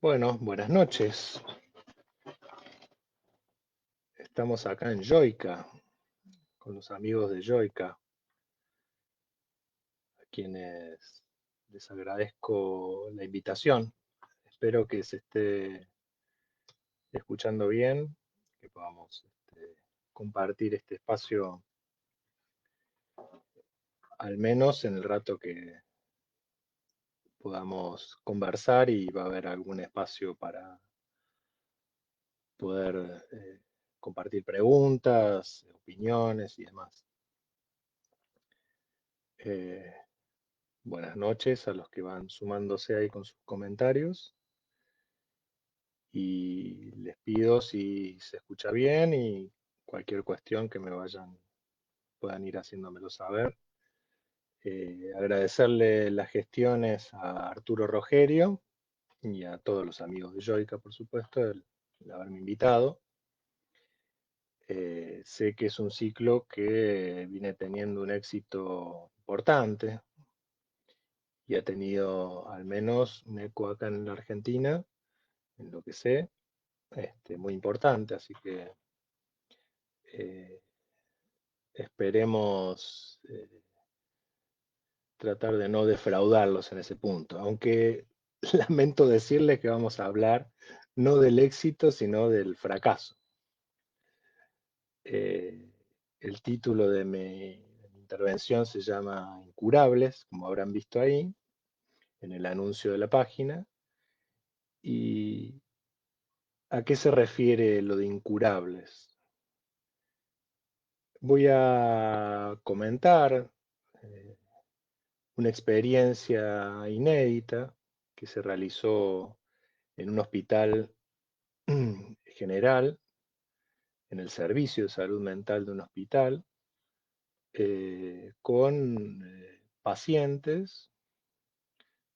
Bueno, buenas noches. Estamos acá en Joica, con los amigos de Joica, a quienes les agradezco la invitación. Espero que se esté escuchando bien, que podamos compartir este espacio, al menos en el rato que podamos conversar, y va a haber algún espacio para poder compartir preguntas, opiniones y demás. Eh, Buenas noches a los que van sumándose ahí con sus comentarios, y les pido si se escucha bien y cualquier cuestión que puedan ir haciéndomelo saber. Agradecerle las gestiones a Arturo Rogerio y a todos los amigos de Joica, por supuesto, el haberme invitado. Sé que es un ciclo que viene teniendo un éxito importante y ha tenido al menos un eco acá en la Argentina, en lo que sé, muy importante, así que eh, esperemos tratar de no defraudarlos en ese punto, aunque lamento decirles que vamos a hablar no del éxito, sino del fracaso. Eh, el título de mi intervención se llama Incurables, como habrán visto ahí, en el anuncio de la página. ¿Y a qué se refiere lo de incurables? Voy a comentar eh, una experiencia inédita que se realizó en un hospital general, en el servicio de salud mental de un hospital, con pacientes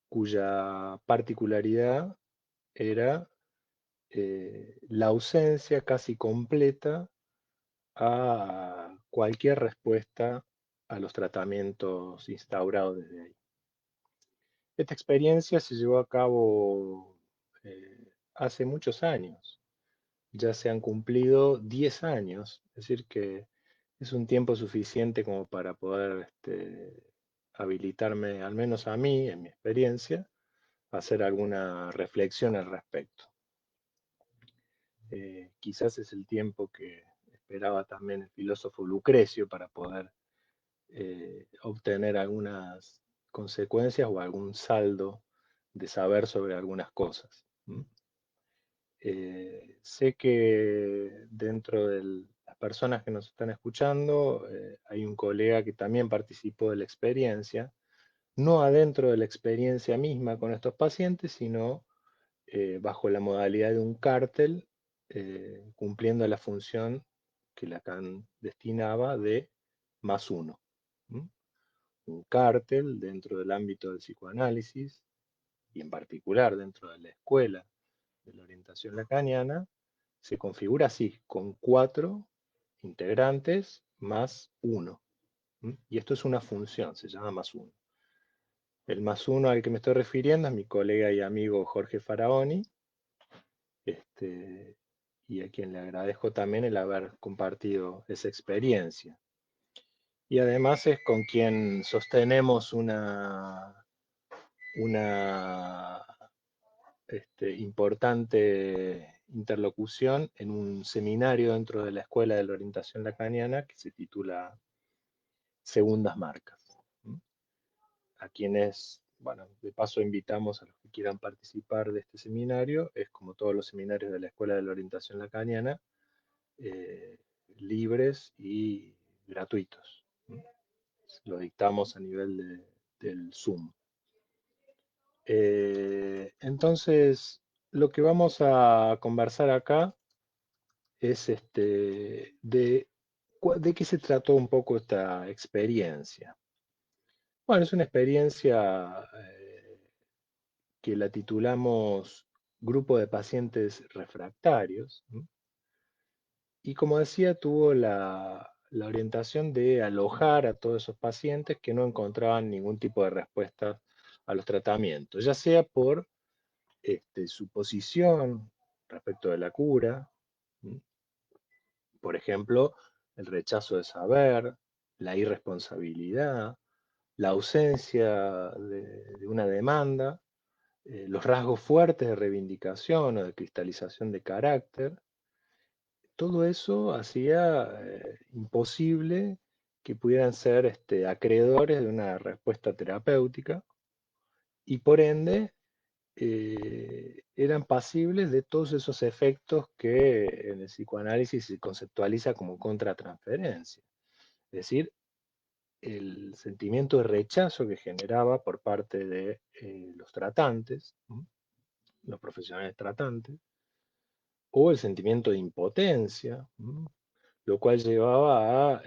cuya particularidad era la ausencia casi completa a cualquier respuesta a los tratamientos instaurados desde ahí. Esta experiencia se llevó a cabo hace muchos años. Ya se han cumplido 10 años, es decir que es un tiempo suficiente como para poder habilitarme, al menos a mí, en mi experiencia, a hacer alguna reflexión al respecto. Quizás es el tiempo que esperaba también el filósofo Lucrecio para poder obtener algunas consecuencias o algún saldo de saber sobre algunas cosas. Sé que dentro de las personas que nos están escuchando hay un colega que también participó de la experiencia, no adentro de la experiencia misma con estos pacientes, sino bajo la modalidad de un cártel, cumpliendo la función que Lacan destinaba de más uno. ¿Mm? Un cártel dentro del ámbito del psicoanálisis, y en particular dentro de la escuela de la orientación lacaniana, se configura así, con 4 integrantes más uno. Y esto es una función, se llama más uno. El más uno al que me estoy refiriendo es mi colega y amigo Jorge Faraoni, este, y a quien le agradezco también el haber compartido esa experiencia. Y además es con quien sostenemos una importante interlocución en un seminario dentro de la Escuela de la Orientación Lacaniana que se titula Segundas Marcas. A quienes, bueno, de paso invitamos a los que quieran participar de este seminario. Es como todos los seminarios de la Escuela de la Orientación Lacaniana, eh, libres y gratuitos. Lo dictamos a nivel del Zoom. Entonces, lo que vamos a conversar acá es de qué se trató un poco esta experiencia. Bueno, es una experiencia que la titulamos Grupo de Pacientes Refractarios, ¿no? Y como decía, tuvo la orientación de alojar a todos esos pacientes que no encontraban ningún tipo de respuesta a los tratamientos, ya sea por su posición respecto de la cura, ¿m? Por ejemplo, el rechazo de saber, la irresponsabilidad, la ausencia de una demanda, los rasgos fuertes de reivindicación o de cristalización de carácter. Todo eso hacía imposible que pudieran ser acreedores de una respuesta terapéutica y por ende eran pasibles de todos esos efectos que en el psicoanálisis se conceptualiza como contratransferencia. Es decir, el sentimiento de rechazo que generaba por parte de los tratantes, ¿m? Los profesionales tratantes, o el sentimiento de impotencia, ¿m? Lo cual llevaba a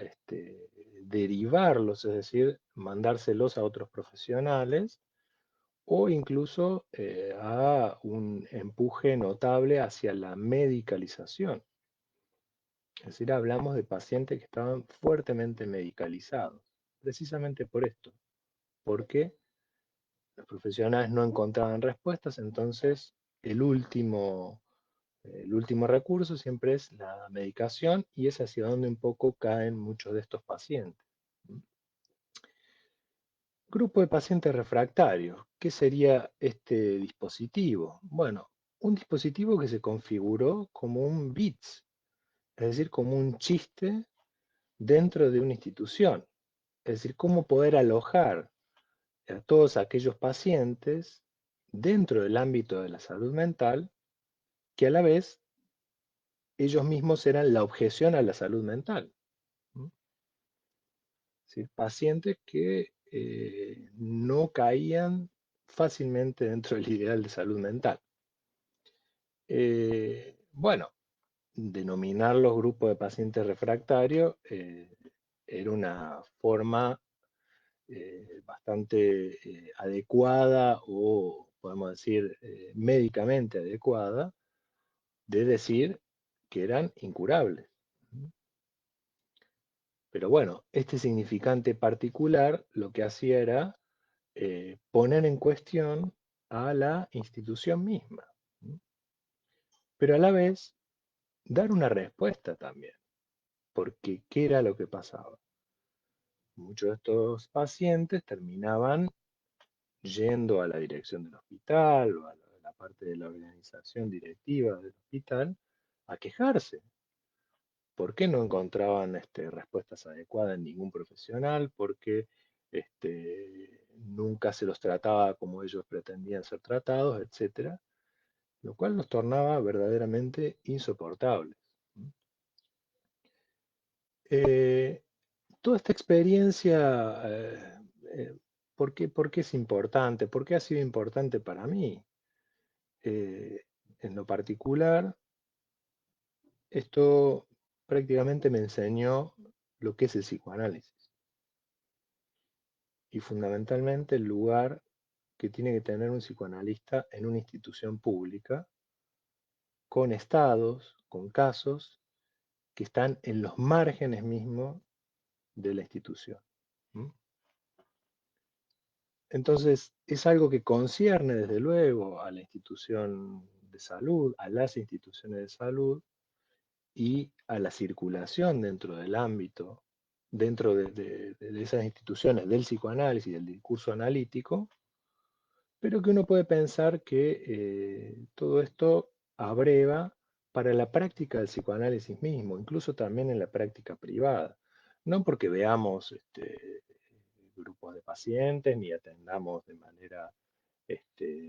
derivarlos, es decir, mandárselos a otros profesionales o incluso a un empuje notable hacia la medicalización. Es decir, hablamos de pacientes que estaban fuertemente medicalizados, precisamente por esto, porque los profesionales no encontraban respuestas, entonces el último, el último recurso siempre es la medicación y es hacia donde un poco caen muchos de estos pacientes. Grupo de pacientes refractarios. ¿Qué sería este dispositivo? Bueno, un dispositivo que se configuró como un bits, es decir, como un chiste dentro de una institución. Es decir, cómo poder alojar a todos aquellos pacientes dentro del ámbito de la salud mental que a la vez ellos mismos eran la objeción a la salud mental. ¿M? Es decir, pacientes que no caían fácilmente dentro del ideal de salud mental. Bueno, denominar los grupos de pacientes refractarios era una forma bastante adecuada o podemos decir médicamente adecuada de decir que eran incurables. Pero bueno, este significante particular lo que hacía era poner en cuestión a la institución misma, pero a la vez dar una respuesta también, porque ¿qué era lo que pasaba? Muchos de estos pacientes terminaban yendo a la dirección del hospital o a la parte de la organización directiva del hospital a quejarse. ¿Por qué no encontraban respuestas adecuadas en ningún profesional? ¿Por qué nunca se los trataba como ellos pretendían ser tratados, etcétera? Lo cual los tornaba verdaderamente insoportables. Eh, Toda esta experiencia, por qué es importante? ¿Por qué ha sido importante para mí? En lo particular, esto prácticamente me enseñó lo que es el psicoanálisis y fundamentalmente el lugar que tiene que tener un psicoanalista en una institución pública, con estados, con casos que están en los márgenes mismos de la institución. ¿M? Entonces, es algo que concierne desde luego a la institución de salud, a las instituciones de salud y a la circulación dentro del ámbito, dentro de esas instituciones del psicoanálisis, del discurso analítico, pero que uno puede pensar que todo esto abreva para la práctica del psicoanálisis mismo, incluso también en la práctica privada. No porque veamos grupos de pacientes ni atendamos de manera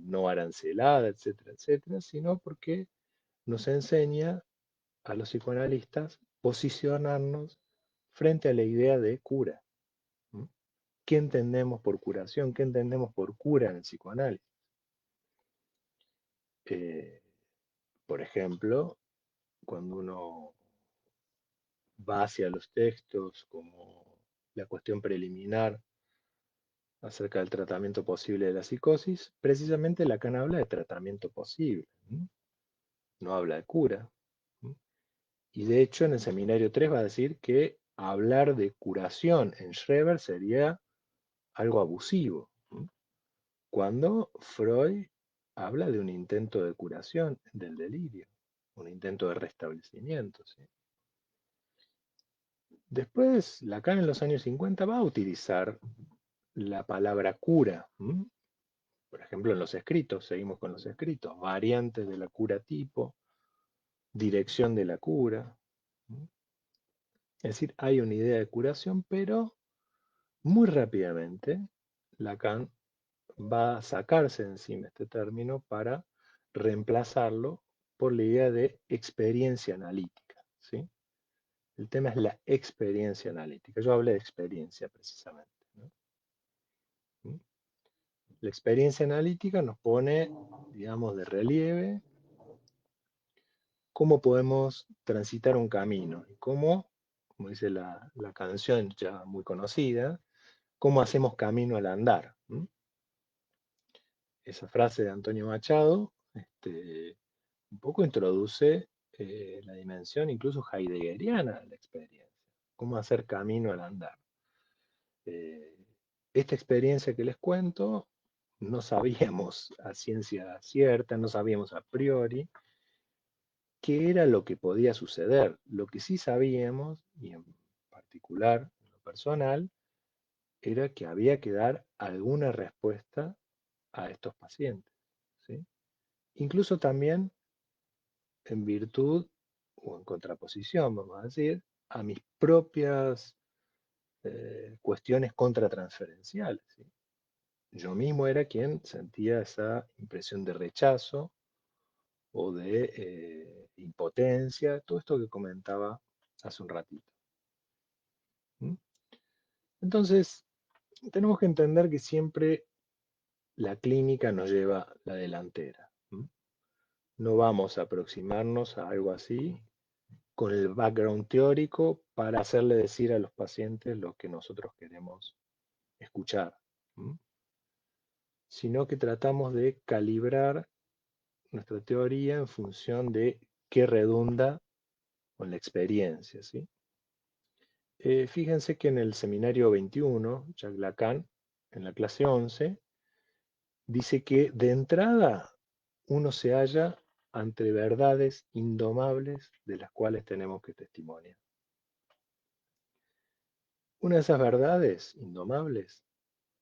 no arancelada, etcétera, etcétera, sino porque nos enseña a los psicoanalistas posicionarnos frente a la idea de cura. ¿M? ¿Qué entendemos por curación? ¿Qué entendemos por cura en el psicoanálisis? Eh, por ejemplo, cuando uno va hacia los textos como la cuestión preliminar acerca del tratamiento posible de la psicosis, precisamente Lacan habla de tratamiento posible, ¿m? No habla de cura. ¿M? Y de hecho en el seminario 3 va a decir que hablar de curación en Schreber sería algo abusivo, ¿m? Cuando Freud habla de un intento de curación del delirio, un intento de restablecimiento, ¿sí? Después, Lacan en los años 50 va a utilizar la palabra cura. ¿M? Por ejemplo, en los escritos, seguimos con los escritos, variantes de la cura tipo, dirección de la cura. ¿M? Es decir, hay una idea de curación, pero muy rápidamente Lacan va a sacarse de encima este término para reemplazarlo por la idea de experiencia analítica, ¿sí? El tema es la experiencia analítica. Yo hablé de experiencia precisamente, ¿no? ¿Mm? La experiencia analítica nos pone, digamos, de relieve cómo podemos transitar un camino y cómo, como dice la canción ya muy conocida, cómo hacemos camino al andar. ¿M? Esa frase de Antonio Machado, un poco introduce la dimensión incluso heideggeriana de la experiencia, cómo hacer camino al andar. Eh, Esta experiencia que les cuento, no sabíamos a ciencia cierta, no sabíamos a priori qué era lo que podía suceder. Lo que sí sabíamos, y en particular en lo personal, era que había que dar alguna respuesta a estos pacientes, ¿sí? Incluso también en virtud o en contraposición, vamos a decir, a mis propias cuestiones contratransferenciales, ¿sí? Yo mismo era quien sentía esa impresión de rechazo o de impotencia, todo esto que comentaba hace un ratito. ¿Mm? Entonces, tenemos que entender que siempre la clínica nos lleva la delantera. ¿Mm? No vamos a aproximarnos a algo así con el background teórico para hacerle decir a los pacientes lo que nosotros queremos escuchar, ¿m? Sino que tratamos de calibrar nuestra teoría en función de qué redunda con la experiencia, ¿sí? Fíjense que en el seminario 21, Jacques Lacan, en la clase 11, dice que de entrada uno se halla ante verdades indomables de las cuales tenemos que testimoniar. Una de esas verdades indomables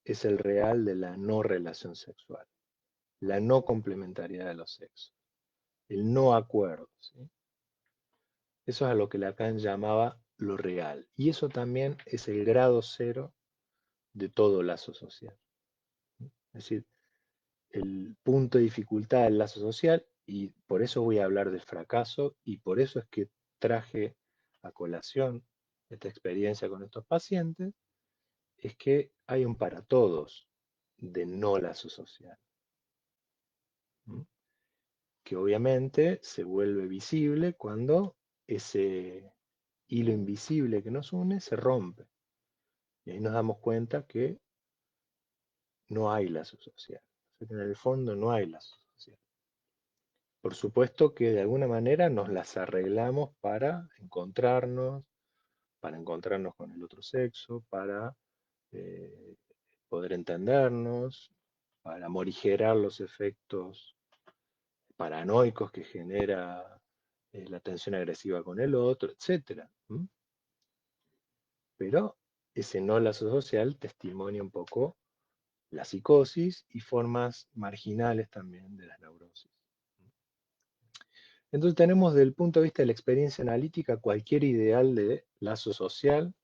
es el real de la no relación sexual, la no complementariedad de los sexos, el no acuerdo, ¿sí? Eso es a lo que Lacan llamaba lo real. Y eso también es el grado cero de todo lazo social. Es decir, el punto de dificultad del lazo social, y por eso voy a hablar del fracaso, y por eso es que traje a colación esta experiencia con estos pacientes, es que hay un para todos de no lazo social, ¿m? Que obviamente se vuelve visible cuando ese hilo invisible que nos une se rompe. Y ahí nos damos cuenta que no hay lazo social. O sea, que en el fondo no hay lazo social. Por supuesto que de alguna manera nos las arreglamos para encontrarnos con el otro sexo, para eh, poder entendernos, para morigerar los efectos paranoicos que genera la tensión agresiva con el otro, etcétera. ¿M? Pero ese no lazo social testimonia un poco la psicosis y formas marginales también de las neurosis. Entonces tenemos desde el punto de vista de la experiencia analítica cualquier ideal de lazo social,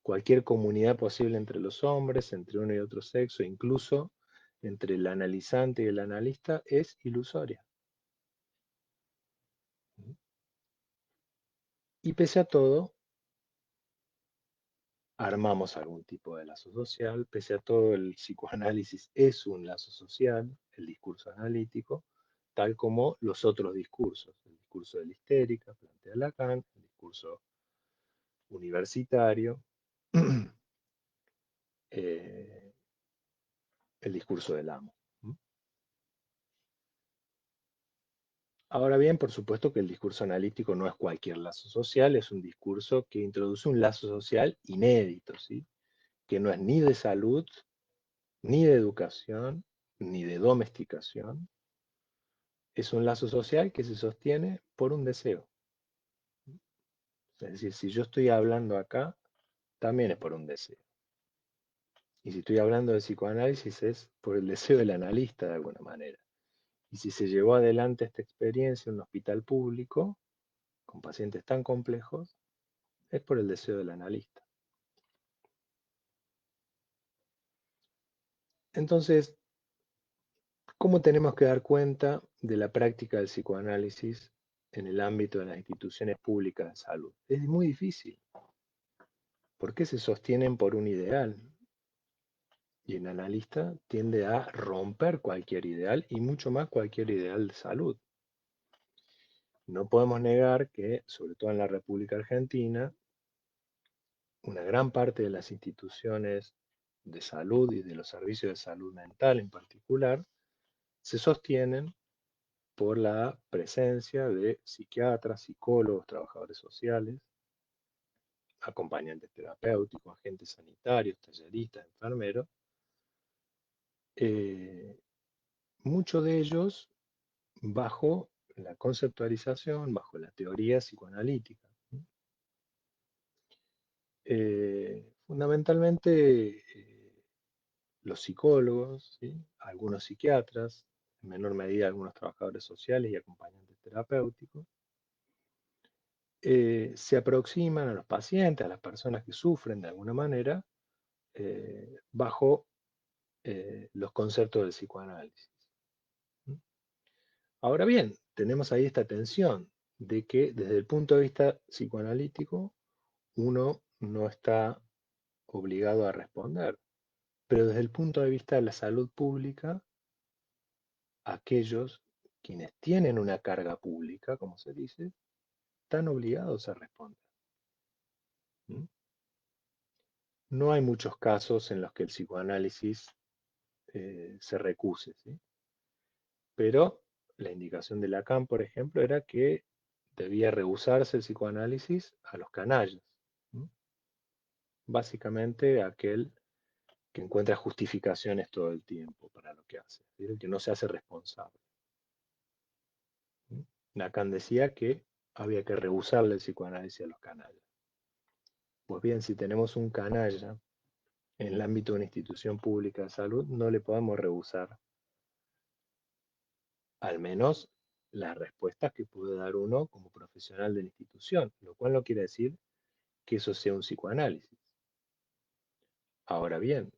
cualquier comunidad posible entre los hombres, entre uno y otro sexo, incluso entre el analizante y el analista, es ilusoria. Y pese a todo, armamos algún tipo de lazo social, pese a todo el psicoanálisis es un lazo social, el discurso analítico, tal como los otros discursos, el discurso de la histérica, plantea Lacan, el discurso universitario, eh, el discurso del amo. Ahora bien, por supuesto que el discurso analítico no es cualquier lazo social, es un discurso que introduce un lazo social inédito, ¿sí? Que no es ni de salud, ni de educación, ni de domesticación, es un lazo social que se sostiene por un deseo. Es decir, si yo estoy hablando acá, también es por un deseo. Y si estoy hablando de psicoanálisis es por el deseo del analista de alguna manera. Y si se llevó adelante esta experiencia en un hospital público, con pacientes tan complejos, es por el deseo del analista. Entonces, ¿cómo tenemos que dar cuenta de la práctica del psicoanálisis en el ámbito de las instituciones públicas de salud? Es muy difícil, porque se sostienen por un ideal y el analista tiende a romper cualquier ideal y mucho más cualquier ideal de salud. No podemos negar que, sobre todo en la República Argentina, una gran parte de las instituciones de salud y de los servicios de salud mental en particular se sostienen por la presencia de psiquiatras, psicólogos, trabajadores sociales, acompañantes terapéuticos, agentes sanitarios, talleristas, enfermeros, eh, muchos de ellos bajo la conceptualización, bajo la teoría psicoanalítica. Fundamentalmente los psicólogos, ¿sí? Algunos psiquiatras, en menor medida algunos trabajadores sociales y acompañantes terapéuticos, se aproximan a los pacientes, a las personas que sufren de alguna manera, bajo los conceptos del psicoanálisis. Ahora bien, tenemos ahí esta tensión de que desde el punto de vista psicoanalítico uno no está obligado a responder, pero desde el punto de vista de la salud pública, aquellos quienes tienen una carga pública, como se dice, están obligados a responder. ¿Mm? No hay muchos casos en los que el psicoanálisis se recuse, ¿sí? Pero la indicación de Lacan, por ejemplo, era que debía rehusarse el psicoanálisis a los canallas. ¿Mm? Básicamente aquel que encuentra justificaciones todo el tiempo para lo que hace, ¿sí? El que no se hace responsable. ¿Mm? Lacan decía que había que rehusarle el psicoanálisis a los canallas. Pues bien, si tenemos un canalla en el ámbito de una institución pública de salud, no le podemos rehusar al menos las respuestas que puede dar uno como profesional de la institución, lo cual no quiere decir que eso sea un psicoanálisis. Ahora bien,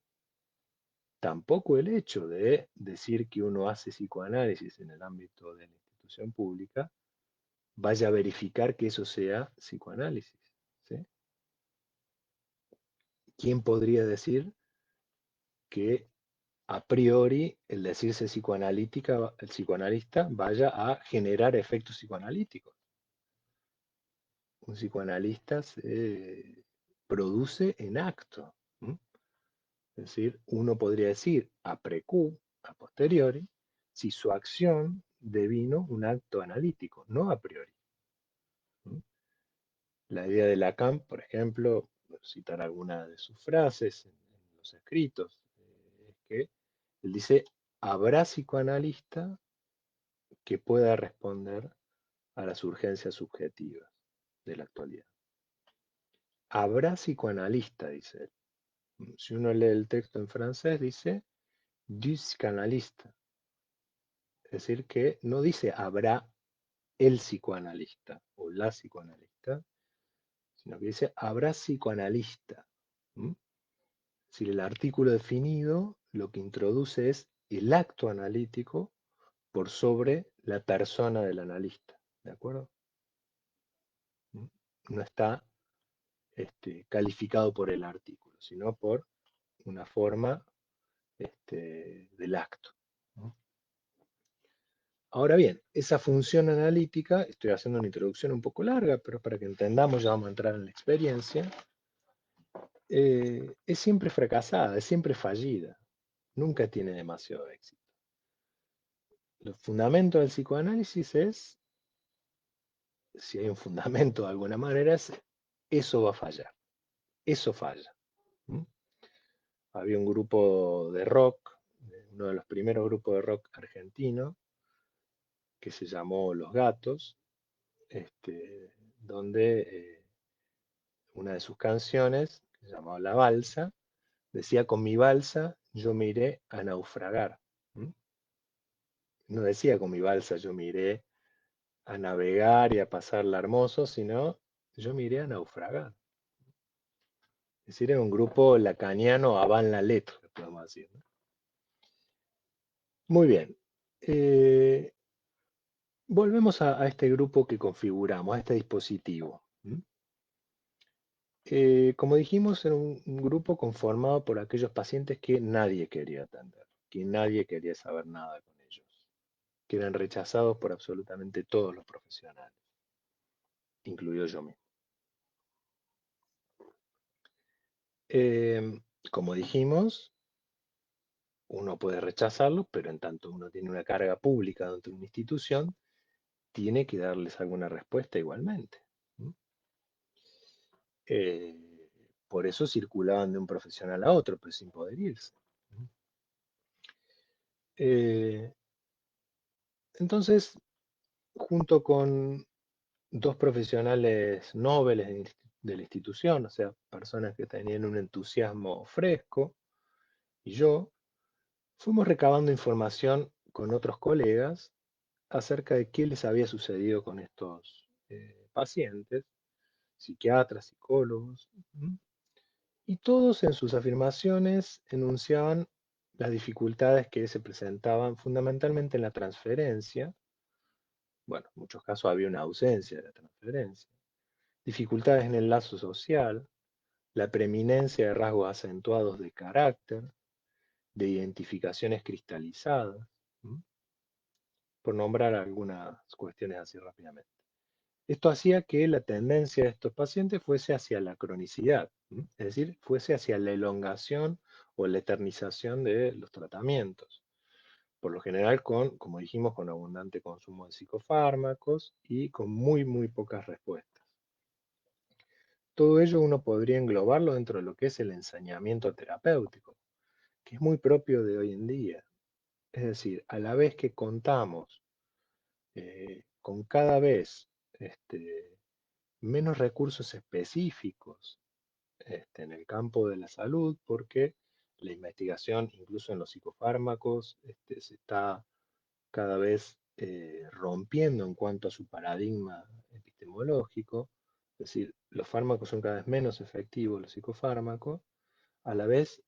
tampoco el hecho de decir que uno hace psicoanálisis en el ámbito de la institución pública vaya a verificar que eso sea psicoanálisis, ¿sí? ¿Quién podría decir que a priori el decirse psicoanalítica, el psicoanalista vaya a generar efectos psicoanalíticos? Un psicoanalista se produce en acto. ¿M? Es decir, uno podría decir a precu, a posteriori, si su acción devino un acto analítico, no a priori. ¿M? La idea de Lacan, por ejemplo, citar alguna de sus frases en los escritos, es que él dice, habrá psicoanalista que pueda responder a las urgencias subjetivas de la actualidad. Habrá psicoanalista, dice él. Si uno lee el texto en francés, dice du psicanalista. Es decir, que no dice habrá el psicoanalista o la psicoanalista, sino que dice habrá psicoanalista. ¿Mm? Es decir, el artículo definido lo que introduce es el acto analítico por sobre la persona del analista. ¿De acuerdo? ¿Mm? No está calificado por el artículo, sino por una forma del acto. ¿No? Ahora bien, esa función analítica, estoy haciendo una introducción un poco larga, pero para que entendamos ya vamos a entrar en la experiencia, es siempre fracasada, es siempre fallida, nunca tiene demasiado éxito. El fundamento del psicoanálisis es, si hay un fundamento de alguna manera, es eso va a fallar, eso falla. ¿Mm? Había un grupo de rock, uno de los primeros grupos de rock argentino, que se llamó Los Gatos, donde una de sus canciones, que se llamaba La Balsa, decía: con mi balsa yo me iré a naufragar. ¿Mm? No decía: con mi balsa yo me iré a navegar y a pasarla hermoso, sino yo me iré a naufragar. Es decir, era un grupo lacaniano avant la lettre, podemos decir, ¿no? Muy bien. Eh, Volvemos a este grupo que configuramos, a este dispositivo. ¿Mm? Como dijimos, era un grupo conformado por aquellos pacientes que nadie quería atender, que nadie quería saber nada con ellos, que eran rechazados por absolutamente todos los profesionales, incluido yo mismo. Eh, Como dijimos, uno puede rechazarlos, pero en tanto uno tiene una carga pública dentro de una institución, tiene que darles alguna respuesta igualmente. ¿Mm? Eh, por eso circulaban de un profesional a otro, pero sin poder irse. ¿Mm? Eh, entonces, junto con dos profesionales nobles de la institución, o sea, personas que tenían un entusiasmo fresco, y yo, fuimos recabando información con otros colegas acerca de qué les había sucedido con estos pacientes, psiquiatras, psicólogos, ¿m? Y todos en sus afirmaciones enunciaban las dificultades que se presentaban fundamentalmente en la transferencia. Bueno, en muchos casos había una ausencia de la transferencia, dificultades en el lazo social, la preeminencia de rasgos acentuados de carácter, de identificaciones cristalizadas, ¿m? Por nombrar algunas cuestiones así rápidamente. Esto hacía que la tendencia de estos pacientes fuese hacia la cronicidad, ¿m? Es decir, fuese hacia la elongación o la eternización de los tratamientos. Por lo general con, como dijimos, con abundante consumo de psicofármacos y con muy pocas respuestas. Todo ello uno podría englobarlo dentro de lo que es el ensañamiento terapéutico, que es muy propio de hoy en día. Es decir, a la vez que contamos con cada vez menos recursos específicos en el campo de la salud, porque la investigación, incluso en los psicofármacos, se está cada vez rompiendo en cuanto a su paradigma epistemológico. Es decir, los fármacos son cada vez menos efectivos, los psicofármacos. A la vez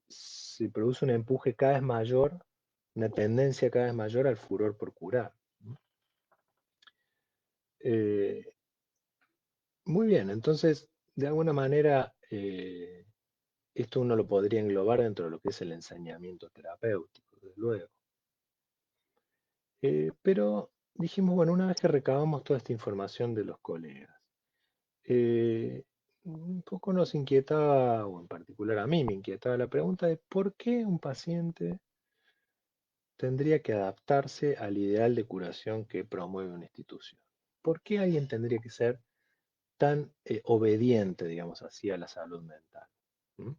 se produce un empuje cada vez mayor, una tendencia cada vez mayor al furor por curar, ¿no? Eh, Muy bien, entonces, de alguna manera, esto uno lo podría englobar dentro de lo que es el ensañamiento terapéutico, desde luego. Pero dijimos, bueno, una vez que recabamos toda esta información de los colegas, eh, un poco nos inquietaba, o en particular a mí me inquietaba la pregunta de por qué un paciente tendría que adaptarse al ideal de curación que promueve una institución. ¿Por qué alguien tendría que ser tan obediente, digamos así, a la salud mental? ¿Mm?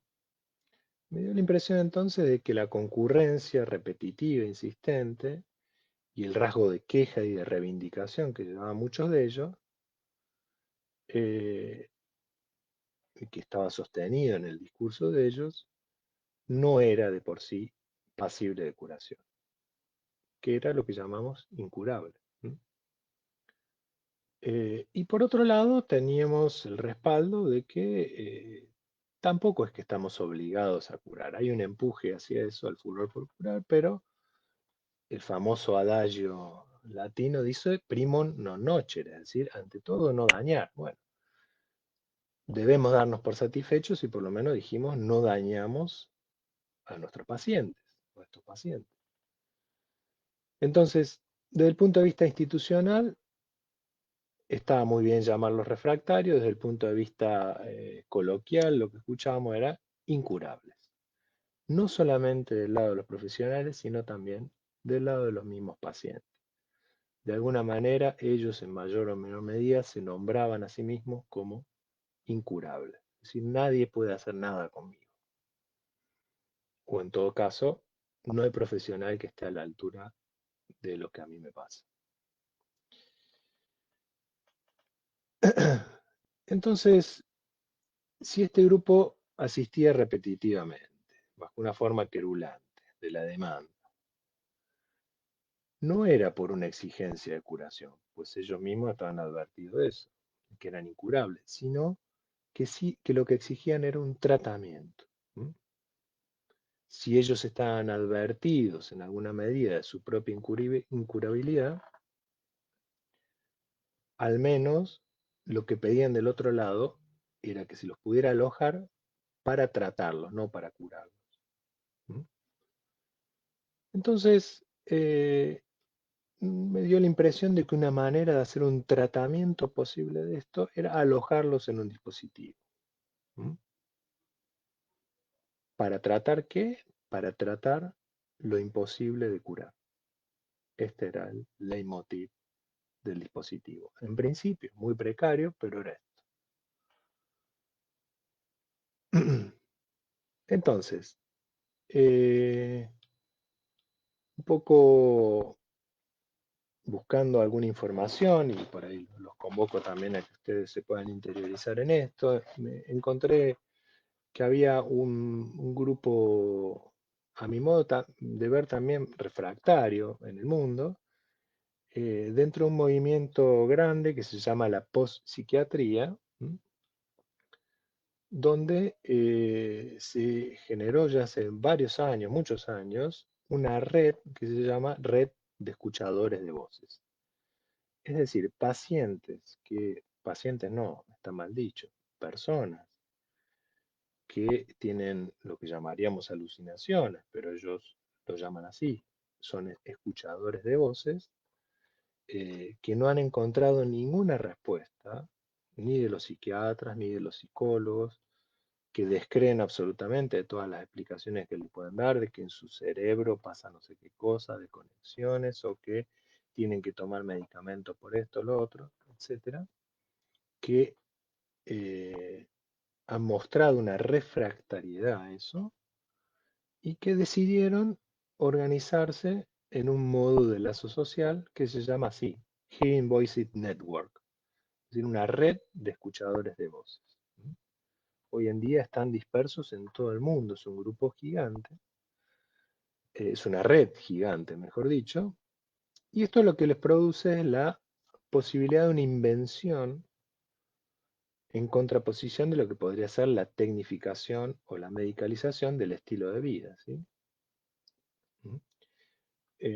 Me dio la impresión entonces de que la concurrencia repetitiva, insistente, y el rasgo de queja y de reivindicación que llevaban muchos de ellos, eh, que estaba sostenido en el discurso de ellos, no era de por sí pasible de curación, que era lo que llamamos incurable. ¿Mm? Y por otro lado, teníamos el respaldo de que tampoco es que estamos obligados a curar. Hay un empuje hacia eso, al furor por curar, pero el famoso adagio latino dice primum non nocere, es decir, ante todo no dañar. Bueno, debemos darnos por satisfechos y por lo menos dijimos no dañamos a nuestros pacientes, a nuestros pacientes. Entonces, desde el punto de vista institucional, estaba muy bien llamarlos refractarios, desde el punto de vista coloquial, lo que escuchábamos era incurables. No solamente del lado de los profesionales, sino también del lado de los mismos pacientes. De alguna manera, ellos en mayor o menor medida se nombraban a sí mismos como incurables. Es decir, nadie puede hacer nada conmigo. O en todo caso, no hay profesional que esté a la altura de lo que a mí me pasa. Entonces, si este grupo asistía repetitivamente, bajo una forma querulante de la demanda, no era por una exigencia de curación, pues ellos mismos estaban advertidos de eso, que eran incurables, sino que sí, que lo que exigían era un tratamiento. ¿M? Si ellos estaban advertidos en alguna medida de su propia incurabilidad, al menos lo que pedían del otro lado era que se los pudiera alojar para tratarlos, no para curarlos. ¿M? Entonces, me dio la impresión de que una manera de hacer un tratamiento posible de esto era alojarlos en un dispositivo. ¿M? ¿Para tratar qué? Para tratar lo imposible de curar. Este era el leitmotiv del dispositivo. En principio, muy precario, pero era esto. Entonces, un poco buscando alguna información, y por ahí los convoco también a que ustedes se puedan interiorizar en esto, me encontré que había un grupo, a mi modo de ver también refractario en el mundo, dentro de un movimiento grande que se llama la post-psiquiatría, donde se generó ya hace varios años, muchos años, una red que se llama Red de Escuchadores de Voces. Es decir, pacientes no, está mal dicho, personas que tienen lo que llamaríamos alucinaciones, pero ellos lo llaman así, son escuchadores de voces, que no han encontrado ninguna respuesta, ni de los psiquiatras, ni de los psicólogos, que descreen absolutamente de todas las explicaciones que le pueden dar, de que en su cerebro pasa no sé qué cosa, de conexiones, o que tienen que tomar medicamentos por esto, lo otro, etcétera, que han mostrado una refractariedad a eso y que decidieron organizarse en un modo de lazo social que se llama así, Hearing Voices Network, es decir, una red de escuchadores de voces. Hoy en día están dispersos en todo el mundo, es un grupo gigante, es una red gigante, mejor dicho, y esto lo que les produce es la posibilidad de una invención en contraposición de lo que podría ser la tecnificación o la medicalización del estilo de vida, ¿sí? ¿Mm?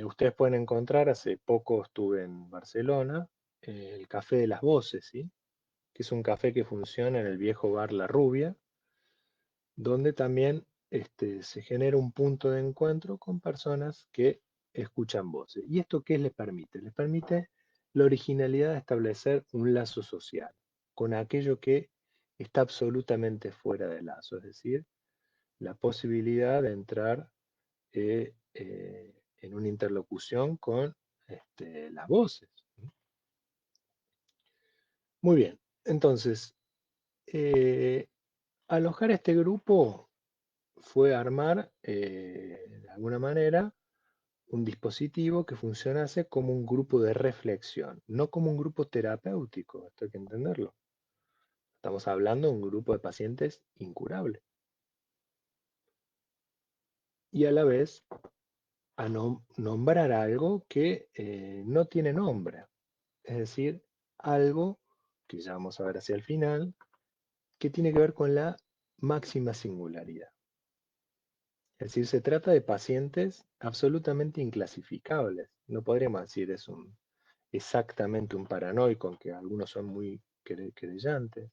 Ustedes pueden encontrar, hace poco estuve en Barcelona, el Café de las Voces, ¿sí? Que es un café que funciona en el viejo bar La Rubia, donde también se genera un punto de encuentro con personas que escuchan voces. ¿Y esto qué les permite? Les permite la originalidad de establecer un lazo social con aquello que está absolutamente fuera del lazo, es decir, la posibilidad de entrar en una interlocución con las voces. Muy bien, entonces, eh, alojar este grupo fue armar, de alguna manera, un dispositivo que funcionase como un grupo de reflexión, no como un grupo terapéutico, esto hay que entenderlo. Estamos hablando de un grupo de pacientes incurables. Y a la vez, a nombrar algo que no tiene nombre, es decir, algo que ya vamos a ver hacia el final, que tiene que ver con la máxima singularidad. Es decir, se trata de pacientes absolutamente inclasificables. No podríamos decir exactamente un paranoico, aunque algunos son muy querellantes.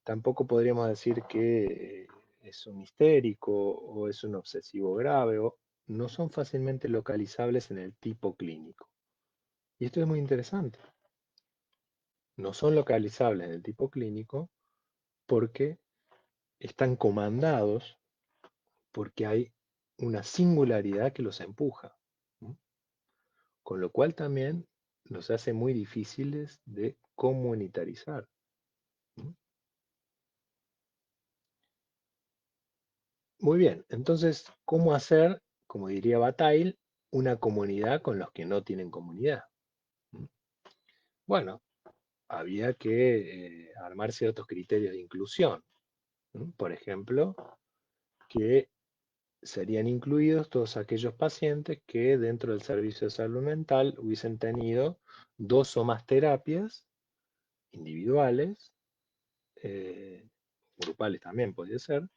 Tampoco podríamos decir que es un histérico o es un obsesivo grave, o no son fácilmente localizables en el tipo clínico. Y esto es muy interesante. No son localizables en el tipo clínico porque están comandados, porque hay una singularidad que los empuja, ¿no? Con lo cual también los hace muy difíciles de comunitarizar, ¿no? Muy bien, entonces, ¿cómo hacer, como diría Bataille, una comunidad con los que no tienen comunidad? ¿Mm? Bueno, había que armar ciertos criterios de inclusión, ¿no? Por ejemplo, que serían incluidos todos aquellos pacientes que dentro del servicio de salud mental hubiesen tenido dos o más terapias individuales, eh, grupales también podría ser,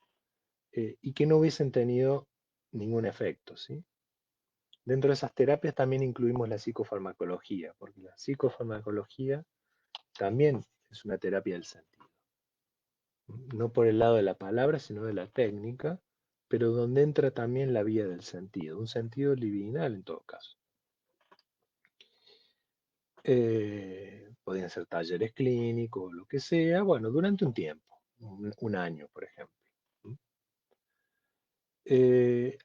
y que no hubiesen tenido ningún efecto, ¿sí? Dentro de esas terapias también incluimos la psicofarmacología, porque la psicofarmacología también es una terapia del sentido. No por el lado de la palabra, sino de la técnica, pero donde entra también la vía del sentido, un sentido libidinal en todo caso. Podrían ser talleres clínicos, lo que sea, bueno, durante un tiempo, un año, por ejemplo.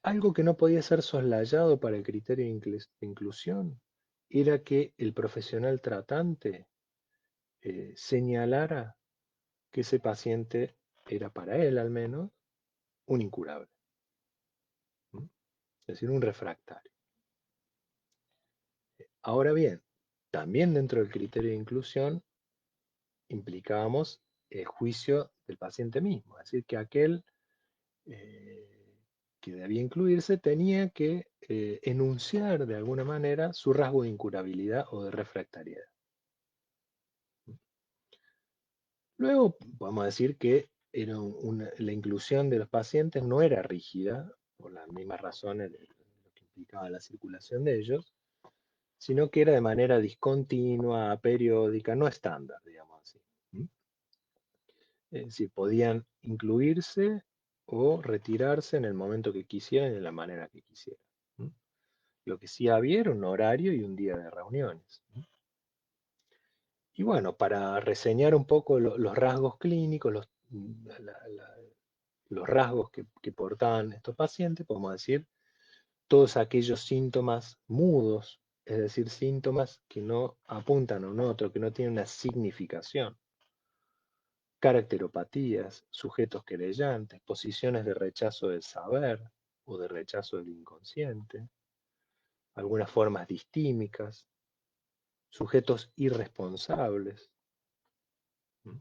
Algo que no podía ser soslayado para el criterio de inclusión era que el profesional tratante señalara que ese paciente era para él al menos un incurable, ¿m? Es decir, un refractario. Ahora bien, también dentro del criterio de inclusión implicábamos el juicio del paciente mismo, es decir, que aquel que debía incluirse tenía que enunciar de alguna manera su rasgo de incurabilidad o de refractariedad. Luego podemos decir que la inclusión de los pacientes no era rígida, por las mismas razones de lo que implicaba la circulación de ellos, sino que era de manera discontinua, periódica, no estándar, digamos así. Es decir, podían incluirse o retirarse en el momento que quisieran y de la manera que quisieran. Lo que sí había era un horario y un día de reuniones. Y bueno, para reseñar un poco los rasgos clínicos, los rasgos que portaban estos pacientes, podemos decir todos aquellos síntomas mudos, es decir, síntomas que no apuntan a un otro, que no tienen una significación. Caracteropatías, sujetos querellantes, posiciones de rechazo del saber o de rechazo del inconsciente, algunas formas distímicas, sujetos irresponsables, ¿m?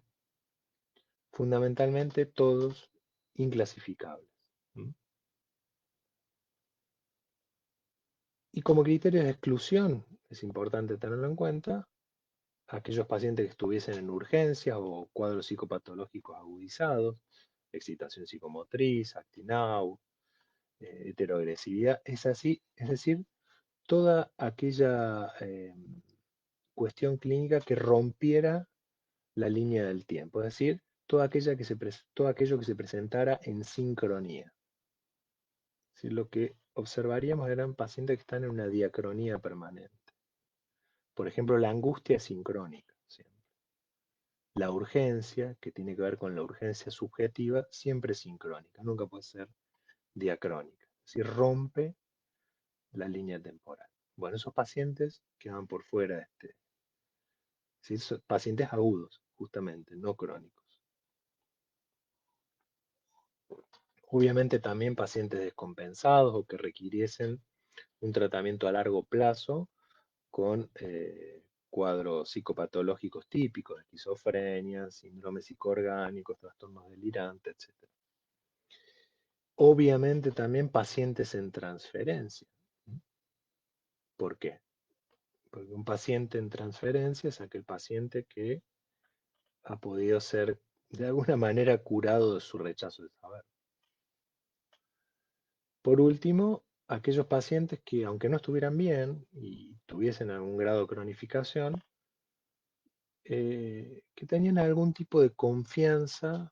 Fundamentalmente todos inclasificables. ¿M? Y como criterio de exclusión, es importante tenerlo en cuenta, aquellos pacientes que estuviesen en urgencias o cuadros psicopatológicos agudizados, excitación psicomotriz, actinau, heteroagresividad, es así, es decir, toda aquella cuestión clínica que rompiera la línea del tiempo, es decir, todo aquello que se presentara en sincronía. Si lo que observaríamos eran pacientes que están en una diacronía permanente. Por ejemplo, la angustia es sincrónica, siempre. La urgencia, que tiene que ver con la urgencia subjetiva, siempre es sincrónica, nunca puede ser diacrónica. Si rompe la línea temporal. Bueno, esos pacientes quedan por fuera de este. ¿Sí? Son pacientes agudos, justamente, no crónicos. Obviamente también pacientes descompensados o que requiriesen un tratamiento a largo plazo con cuadros psicopatológicos típicos, esquizofrenia, síndromes psicoorgánicos, trastornos delirantes, etc. Obviamente también pacientes en transferencia. ¿Por qué? Porque un paciente en transferencia es aquel paciente que ha podido ser de alguna manera curado de su rechazo de saber. Por último, aquellos pacientes que, aunque no estuvieran bien y tuviesen algún grado de cronificación, que tenían algún tipo de confianza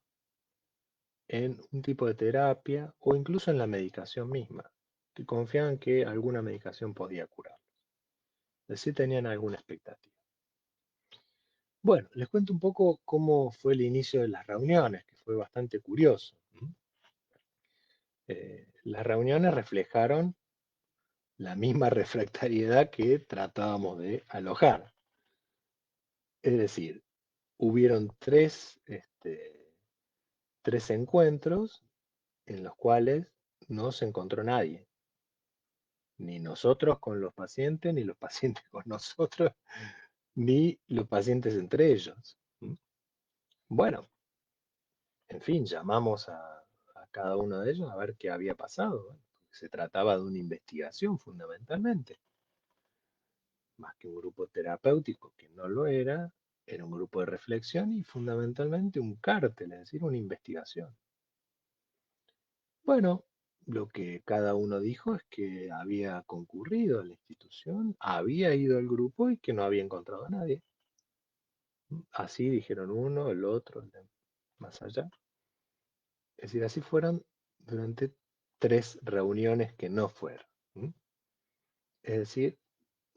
en un tipo de terapia o incluso en la medicación misma, que confiaban que alguna medicación podía curarlos. Es decir, tenían alguna expectativa. Bueno, les cuento un poco cómo fue el inicio de las reuniones, que fue bastante curioso. Las reuniones reflejaron la misma refractariedad que tratábamos de alojar. Es decir, hubieron tres encuentros en los cuales no se encontró nadie, ni nosotros con los pacientes, ni los pacientes con nosotros, ni los pacientes entre ellos. ¿Mm? Bueno, en fin, llamamos a cada uno de ellos a ver qué había pasado. Bueno, se trataba de una investigación fundamentalmente, más que un grupo terapéutico, que no lo era un grupo de reflexión y fundamentalmente un cártel, es decir, una investigación. Bueno, lo que cada uno dijo es que había concurrido a la institución, había ido al grupo y que no había encontrado a nadie. Así dijeron uno, el otro, más allá. Es decir, así fueron durante 3 reuniones que no fueron. ¿M? Es decir,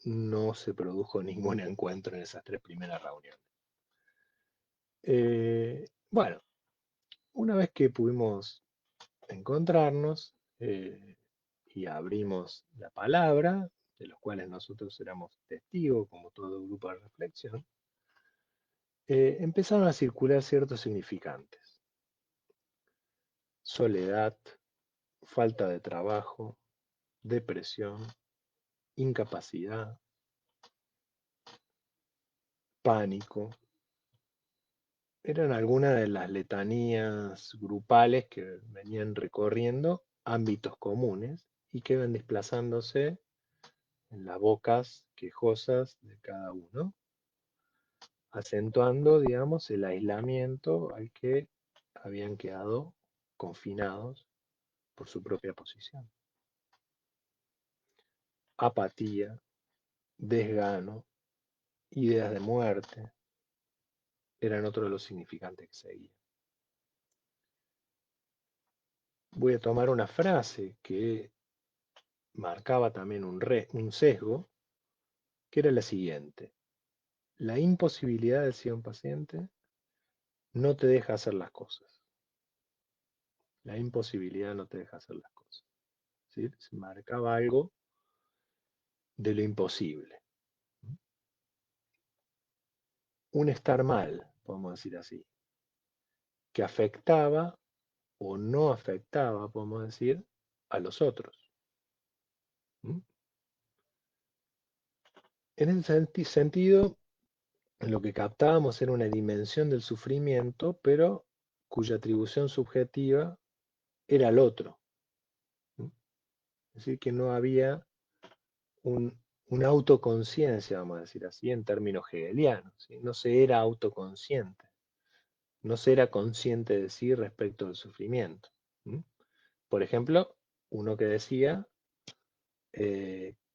no se produjo ningún encuentro en esas 3 primeras reuniones. Bueno, una vez que pudimos encontrarnos y abrimos la palabra, de los cuales nosotros éramos testigos, como todo grupo de reflexión, empezaron a circular ciertos significantes. Soledad, falta de trabajo, depresión, incapacidad, pánico. Eran algunas de las letanías grupales que venían recorriendo ámbitos comunes y que iban desplazándose en las bocas quejosas de cada uno, acentuando, digamos, el aislamiento al que habían quedado confinados por su propia posición. Apatía, desgano, ideas de muerte, eran otros de los significantes que seguían. Voy a tomar una frase que marcaba también un sesgo, que era la siguiente: la imposibilidad, decía un paciente, no te deja hacer las cosas. La imposibilidad no te deja hacer las cosas. ¿Sí? Se marcaba algo de lo imposible. Un estar mal, podemos decir así, que afectaba o no afectaba, podemos decir, a los otros. ¿Mm? En ese sentido, lo que captábamos era una dimensión del sufrimiento, pero cuya atribución subjetiva era al otro. ¿Mm? Es decir, que no había una autoconciencia, vamos a decir así, en términos hegelianos. ¿Sí? No se era autoconsciente, no se era consciente de sí respecto del sufrimiento. ¿Mm? Por ejemplo, uno que decía,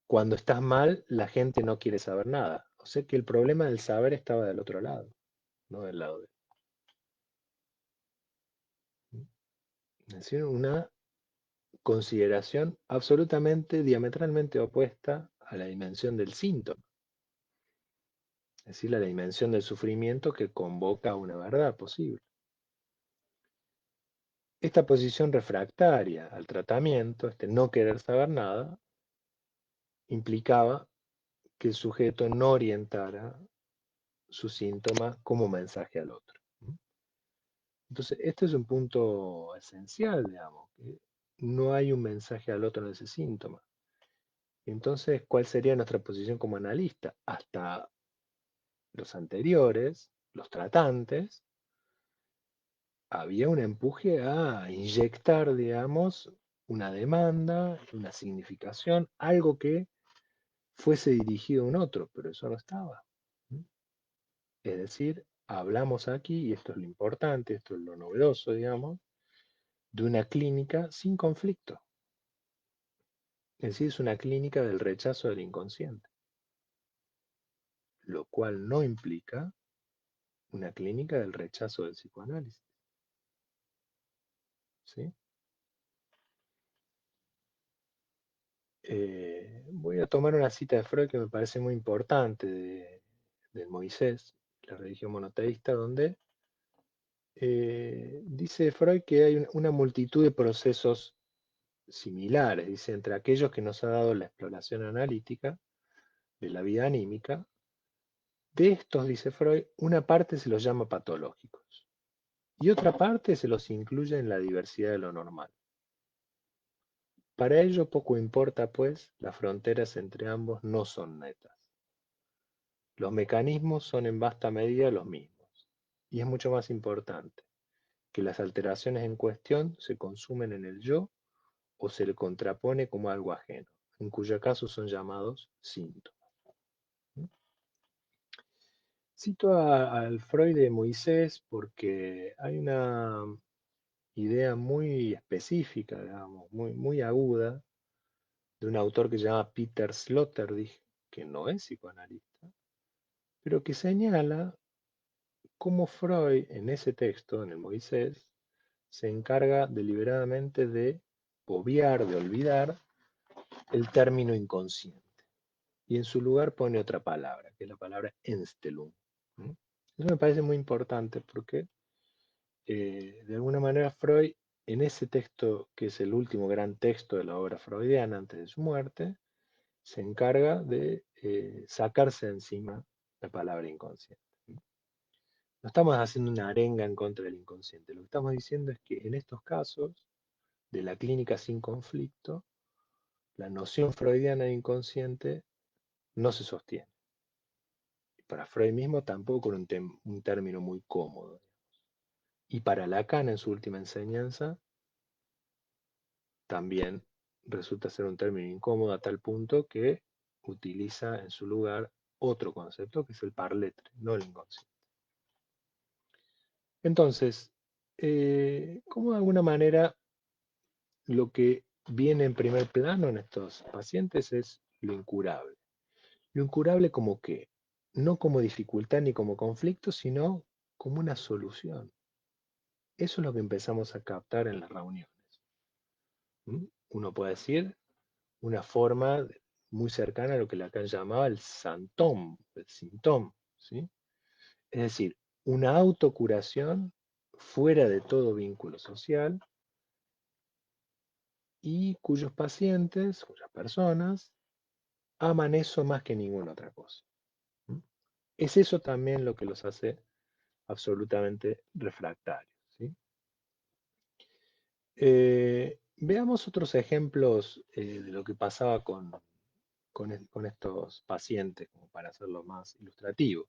cuando estás mal, la gente no quiere saber nada. O sea que el problema del saber estaba del otro lado, no del lado de él. Es decir, una consideración absolutamente diametralmente opuesta a la dimensión del síntoma, es decir, la dimensión del sufrimiento que convoca a una verdad posible. Esta posición refractaria al tratamiento, este no querer saber nada, implicaba que el sujeto no orientara su síntoma como mensaje al otro. Entonces, este es un punto esencial, digamos, que no hay un mensaje al otro en ese síntoma. Entonces, ¿cuál sería nuestra posición como analista? Hasta los anteriores, los tratantes, había un empuje a inyectar, digamos, una demanda, una significación, algo que fuese dirigido a un otro, pero eso no estaba. Es decir, hablamos aquí, y esto es lo importante, esto es lo novedoso, digamos, de una clínica sin conflicto. Es decir, es una clínica del rechazo del inconsciente, lo cual no implica una clínica del rechazo del psicoanálisis. ¿Sí? Voy a tomar una cita de Freud que me parece muy importante del Moisés, la religión monoteísta, donde dice Freud que hay una multitud de procesos similares, dice, entre aquellos que nos ha dado la exploración analítica de la vida anímica. De estos, dice Freud, una parte se los llama patológicos y otra parte se los incluye en la diversidad de lo normal. Para ello poco importa, pues, las fronteras entre ambos no son netas. Los mecanismos son en vasta medida los mismos. Y es mucho más importante que las alteraciones en cuestión se consumen en el yo o se le contrapone como algo ajeno, en cuyo caso son llamados síntomas. Cito al Freud de Moisés porque hay una idea muy específica, digamos, muy aguda, de un autor que se llama Peter Sloterdijk, que no es psicoanalista, pero que señala cómo Freud en ese texto, en el Moisés, se encarga deliberadamente de obviar, de olvidar el término inconsciente. Y en su lugar pone otra palabra, que es la palabra Enstellung. ¿Mm? Eso me parece muy importante porque de alguna manera Freud, en ese texto, que es el último gran texto de la obra freudiana antes de su muerte, se encarga de sacarse de encima la palabra inconsciente. No estamos haciendo una arenga en contra del inconsciente, lo que estamos diciendo es que en estos casos de la clínica sin conflicto, la noción freudiana de inconsciente no se sostiene. Para Freud mismo tampoco era un término muy cómodo. Y para Lacan en su última enseñanza también resulta ser un término incómodo a tal punto que utiliza en su lugar otro concepto que es el parletre, no el inconsciente. Entonces, ¿cómo de alguna manera lo que viene en primer plano en estos pacientes es lo incurable? Lo incurable como qué, no como dificultad ni como conflicto, sino como una solución. Eso es lo que empezamos a captar en las reuniones. ¿Mm? Uno puede decir una forma muy cercana a lo que Lacan llamaba el santóm, el sintóm, ¿sí? Es decir, una autocuración fuera de todo vínculo social y cuyos pacientes, cuyas personas, aman eso más que ninguna otra cosa. ¿Mm? Es eso también lo que los hace absolutamente refractarios, ¿sí? Veamos otros ejemplos de lo que pasaba con estos pacientes, como para hacerlo más ilustrativo.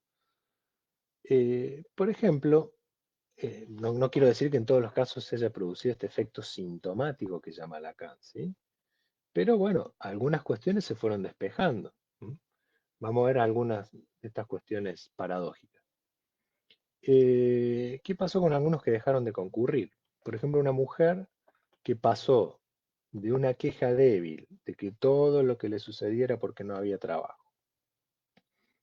Por ejemplo, no quiero decir que en todos los casos se haya producido este efecto sintomático que llama Lacan, ¿sí? Pero bueno, algunas cuestiones se fueron despejando. ¿Mm? Vamos a ver algunas de estas cuestiones paradójicas. ¿Qué pasó con algunos que dejaron de concurrir? Por ejemplo, una mujer que pasó de una queja débil, de que todo lo que le sucediera porque no había trabajo.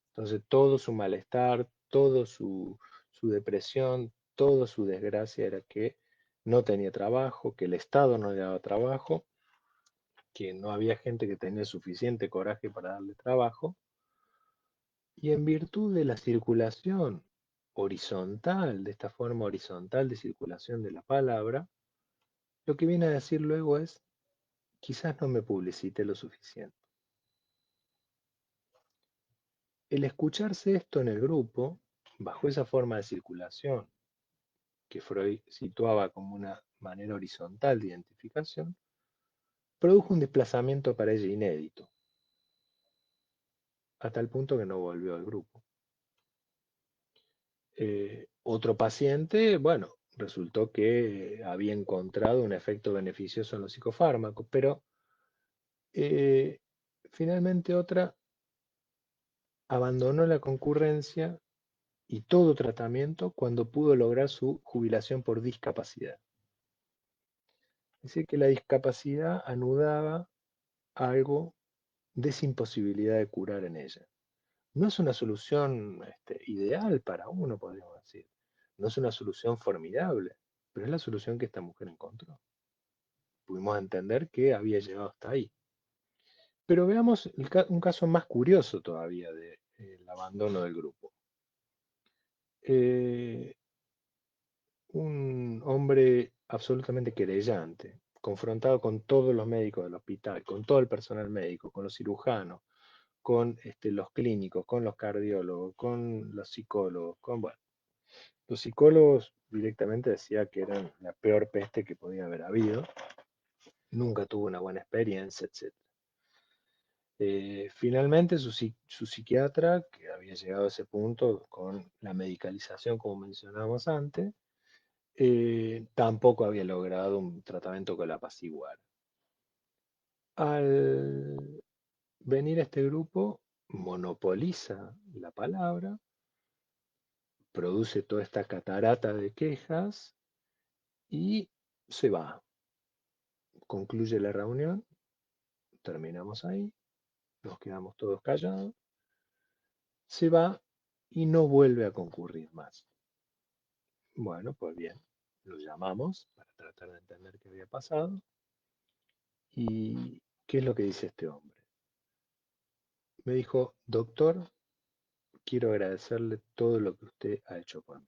Entonces todo su malestar, su depresión, toda su desgracia era que no tenía trabajo, que el Estado no le daba trabajo, que no había gente que tenía suficiente coraje para darle trabajo, y en virtud de la circulación horizontal, de esta forma horizontal de circulación de la palabra, lo que viene a decir luego es, quizás no me publicite lo suficiente. El escucharse esto en el grupo, bajo esa forma de circulación que Freud situaba como una manera horizontal de identificación, produjo un desplazamiento para ella inédito, a tal punto que no volvió al grupo. Otro paciente, bueno, resultó que había encontrado un efecto beneficioso en los psicofármacos, pero eh, finalmente otra abandonó la concurrencia y todo tratamiento cuando pudo lograr su jubilación por discapacidad. Es decir, que la discapacidad anudaba algo de esa imposibilidad de curar en ella. No es una solución ideal para uno, podríamos decir. No es una solución formidable, pero es la solución que esta mujer encontró. Pudimos entender que había llegado hasta ahí. Pero veamos un caso más curioso todavía del abandono del grupo. Eh, un hombre absolutamente querellante, confrontado con todos los médicos del hospital, con todo el personal médico, con los cirujanos, con los clínicos, con los cardiólogos, con los psicólogos, bueno, los psicólogos directamente decía que eran la peor peste que podía haber habido, nunca tuvo una buena experiencia, etc. Finalmente su psiquiatra, que había llegado a ese punto con la medicalización, como mencionábamos antes, tampoco había logrado un tratamiento que la apaciguara. Al venir a este grupo, monopoliza la palabra, produce toda esta catarata de quejas y se va. Concluye la reunión, terminamos ahí, nos quedamos todos callados, se va y no vuelve a concurrir más. Bueno, pues bien, lo llamamos para tratar de entender qué había pasado y qué es lo que dice este hombre. Me dijo, doctor, quiero agradecerle todo lo que usted ha hecho por mí.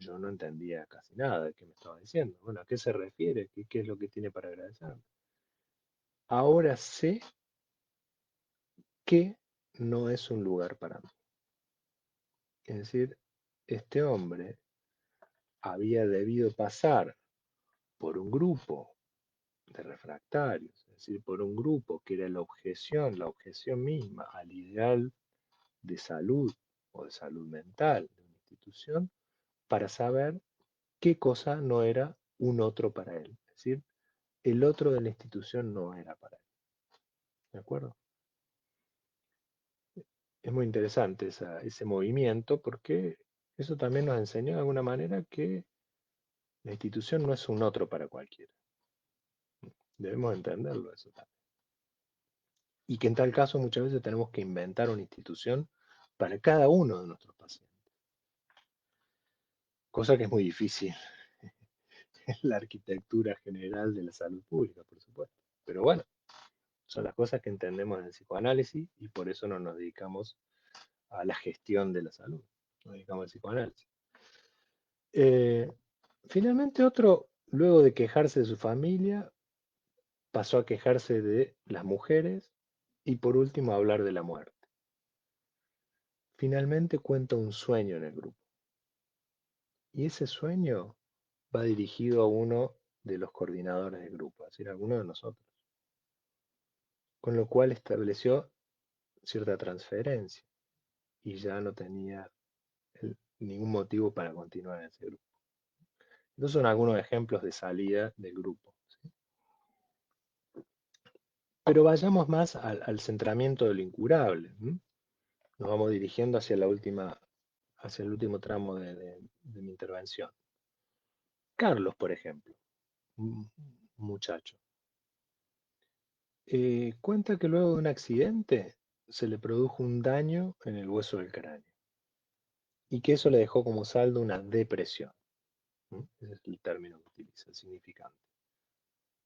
Yo no entendía casi nada de qué me estaba diciendo. Bueno, ¿a qué se refiere? ¿Qué es lo que tiene para agradecer? Ahora sé que no es un lugar para mí. Es decir, este hombre había debido pasar por un grupo de refractarios, es decir, por un grupo que era la objeción misma al ideal de salud o de salud mental de una institución, para saber qué cosa no era un otro para él. Es decir, el otro de la institución no era para él. ¿De acuerdo? Es muy interesante ese movimiento porque eso también nos enseñó de alguna manera que la institución no es un otro para cualquiera. Debemos entenderlo eso también. Y que en tal caso muchas veces tenemos que inventar una institución para cada uno de nuestros pacientes, cosa que es muy difícil en la arquitectura general de la salud pública, por supuesto. Pero bueno, son las cosas que entendemos en el psicoanálisis y por eso no nos dedicamos a la gestión de la salud, nos dedicamos al psicoanálisis. Eh, Finalmente otro, luego de quejarse de su familia, pasó a quejarse de las mujeres y por último a hablar de la muerte. Finalmente cuenta un sueño en el grupo. Y ese sueño va dirigido a uno de los coordinadores del grupo, es decir, a alguno de nosotros. Con lo cual estableció cierta transferencia y ya no tenía ningún motivo para continuar en ese grupo. Estos son algunos ejemplos de salida del grupo, ¿sí? Pero vayamos más al centramiento de lo incurable. ¿M? Nos vamos dirigiendo hacia el último tramo de mi intervención. Carlos, por ejemplo, un muchacho, cuenta que luego de un accidente se le produjo un daño en el hueso del cráneo y que eso le dejó como saldo una depresión. ¿M? Ese es el término que utiliza, el significante.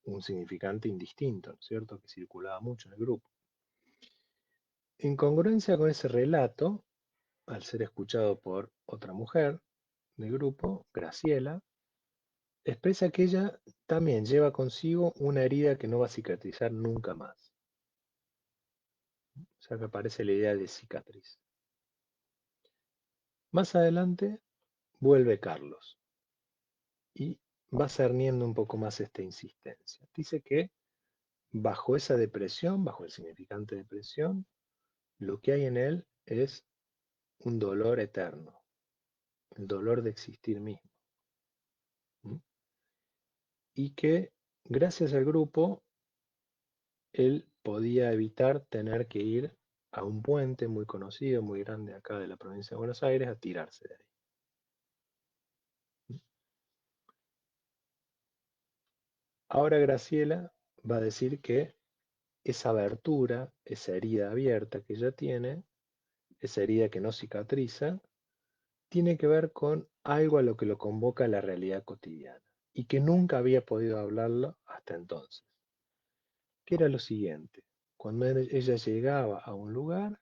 Un significante indistinto, ¿no es cierto?, que circulaba mucho en el grupo. En congruencia con ese relato, al ser escuchado por otra mujer del grupo, Graciela, expresa que ella también lleva consigo una herida que no va a cicatrizar nunca más. O sea que aparece la idea de cicatriz. Más adelante vuelve Carlos y va cerniendo un poco más esta insistencia. Dice que bajo esa depresión, bajo el significante depresión, lo que hay en él es un dolor eterno, el dolor de existir mismo. ¿M? Y que gracias al grupo él podía evitar tener que ir a un puente muy conocido, muy grande acá de la provincia de Buenos Aires, a tirarse de ahí. Ahora Graciela va a decir que esa abertura, esa herida abierta que ella tiene, esa herida que no cicatriza, tiene que ver con algo a lo que lo convoca la realidad cotidiana y que nunca había podido hablarlo hasta entonces, que era lo siguiente: cuando ella llegaba a un lugar,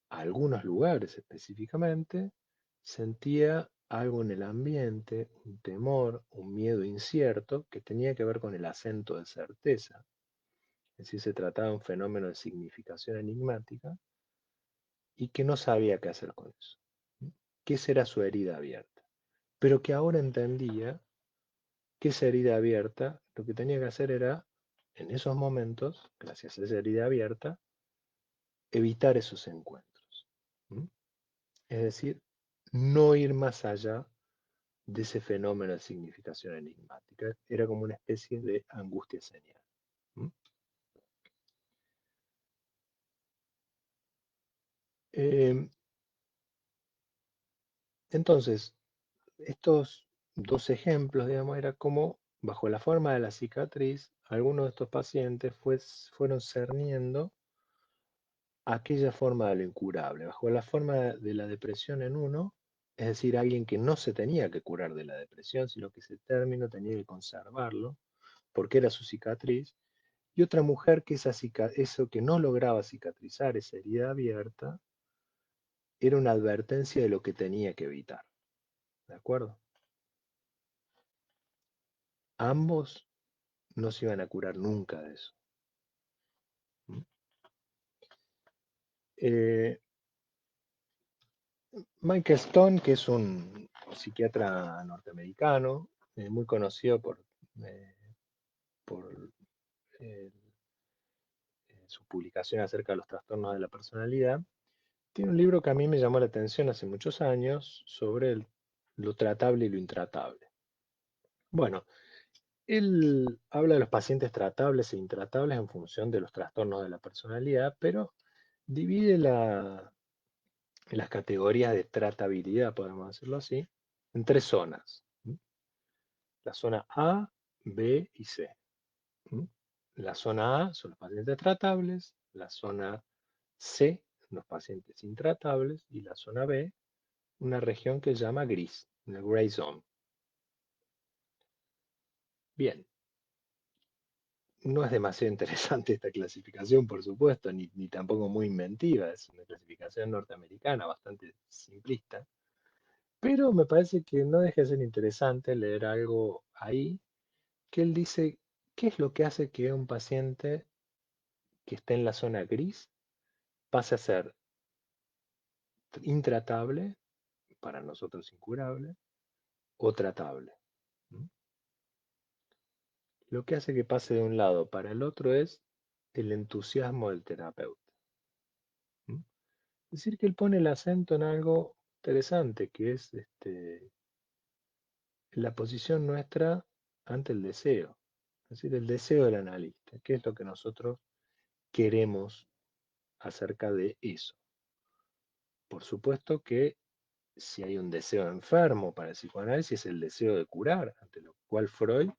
a algunos lugares específicamente, sentía algo en el ambiente, un temor, un miedo incierto que tenía que ver con el acento de certeza. Es decir, se trataba de un fenómeno de significación enigmática y que no sabía qué hacer con eso, que esa era su herida abierta, pero que ahora entendía que esa herida abierta, lo que tenía que hacer era, en esos momentos, gracias a esa herida abierta, evitar esos encuentros. ¿Mm? Es decir, no ir más allá de ese fenómeno de significación enigmática. Era como una especie de angustia señal. ¿Mm? Eh, entonces, estos dos ejemplos, digamos, era como, bajo la forma de la cicatriz, algunos de estos pacientes fueron cerniendo aquella forma de lo incurable. Bajo la forma de la depresión en uno, es decir, alguien que no se tenía que curar de la depresión, sino que ese término tenía que conservarlo, porque era su cicatriz, y otra mujer que eso que no lograba cicatrizar, esa herida abierta, era una advertencia de lo que tenía que evitar. ¿De acuerdo? Ambos no se iban a curar nunca de eso. ¿Mm? Eh, Michael Stone, que es un psiquiatra norteamericano, muy conocido eh, por eh, su publicación acerca de los trastornos de la personalidad, tiene un libro que a mí me llamó la atención hace muchos años sobre lo tratable y lo intratable. Bueno, él habla de los pacientes tratables e intratables en función de los trastornos de la personalidad, pero divide las categorías de tratabilidad, podemos decirlo así, en tres zonas. La zona A, B y C. La zona A son los pacientes tratables, la zona C, los pacientes intratables, y la zona B, una región que se llama gris, una gray zone. Bien, no es demasiado interesante esta clasificación, por supuesto, ni tampoco muy inventiva, es una clasificación norteamericana bastante simplista, pero me parece que no deja de ser interesante leer algo ahí, que él dice, ¿qué es lo que hace que un paciente que esté en la zona gris pase a ser intratable, para nosotros incurable, o tratable? ¿Mm? Lo que hace que pase de un lado para el otro es el entusiasmo del terapeuta. ¿Mm? Es decir, que él pone el acento en algo interesante, que es la posición nuestra ante el deseo. Es decir, el deseo del analista. ¿Qué es lo que nosotros queremos acerca de eso? Por supuesto que si hay un deseo enfermo para el psicoanálisis, es el deseo de curar, ante lo cual Freud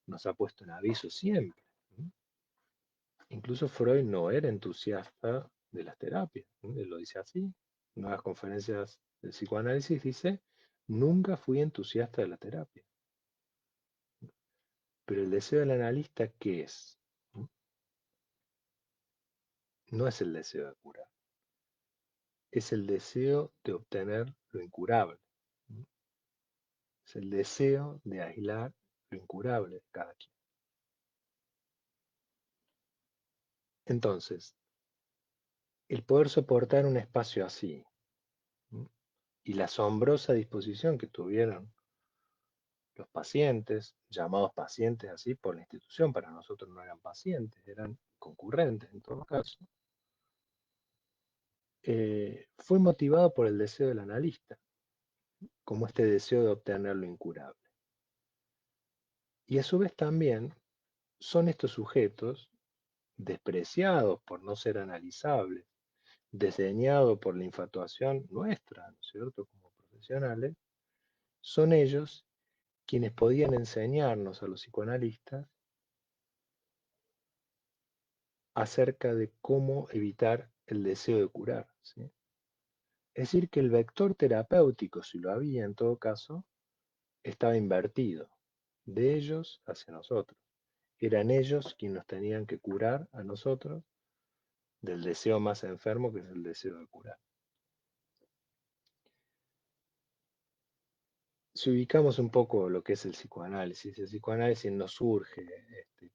nos ha puesto en aviso siempre. ¿Mm? Incluso Freud no era entusiasta de las terapias. ¿Mm? Él lo dice así. En las conferencias del psicoanálisis dice, nunca fui entusiasta de la terapia. Pero el deseo del analista, ¿qué es? ¿Mm? No es el deseo de curar, es el deseo de obtener lo incurable. ¿Mm? Es el deseo de aislar lo incurable de cada quien. Entonces, el poder soportar un espacio así, ¿m? Y la asombrosa disposición que tuvieron los pacientes, llamados pacientes así por la institución, para nosotros no eran pacientes, eran concurrentes en todo caso, fue motivado por el deseo del analista, como este deseo de obtener lo incurable. Y a su vez también son estos sujetos despreciados por no ser analizables, desdeñados por la infatuación nuestra, ¿no es cierto?, como profesionales, son ellos quienes podían enseñarnos a los psicoanalistas acerca de cómo evitar el deseo de curar, ¿sí? Es decir, que el vector terapéutico, si lo había en todo caso, estaba invertido, de ellos hacia nosotros. Eran ellos quienes nos tenían que curar a nosotros del deseo más enfermo, que es el deseo de curar. Si ubicamos un poco lo que es el psicoanálisis no surge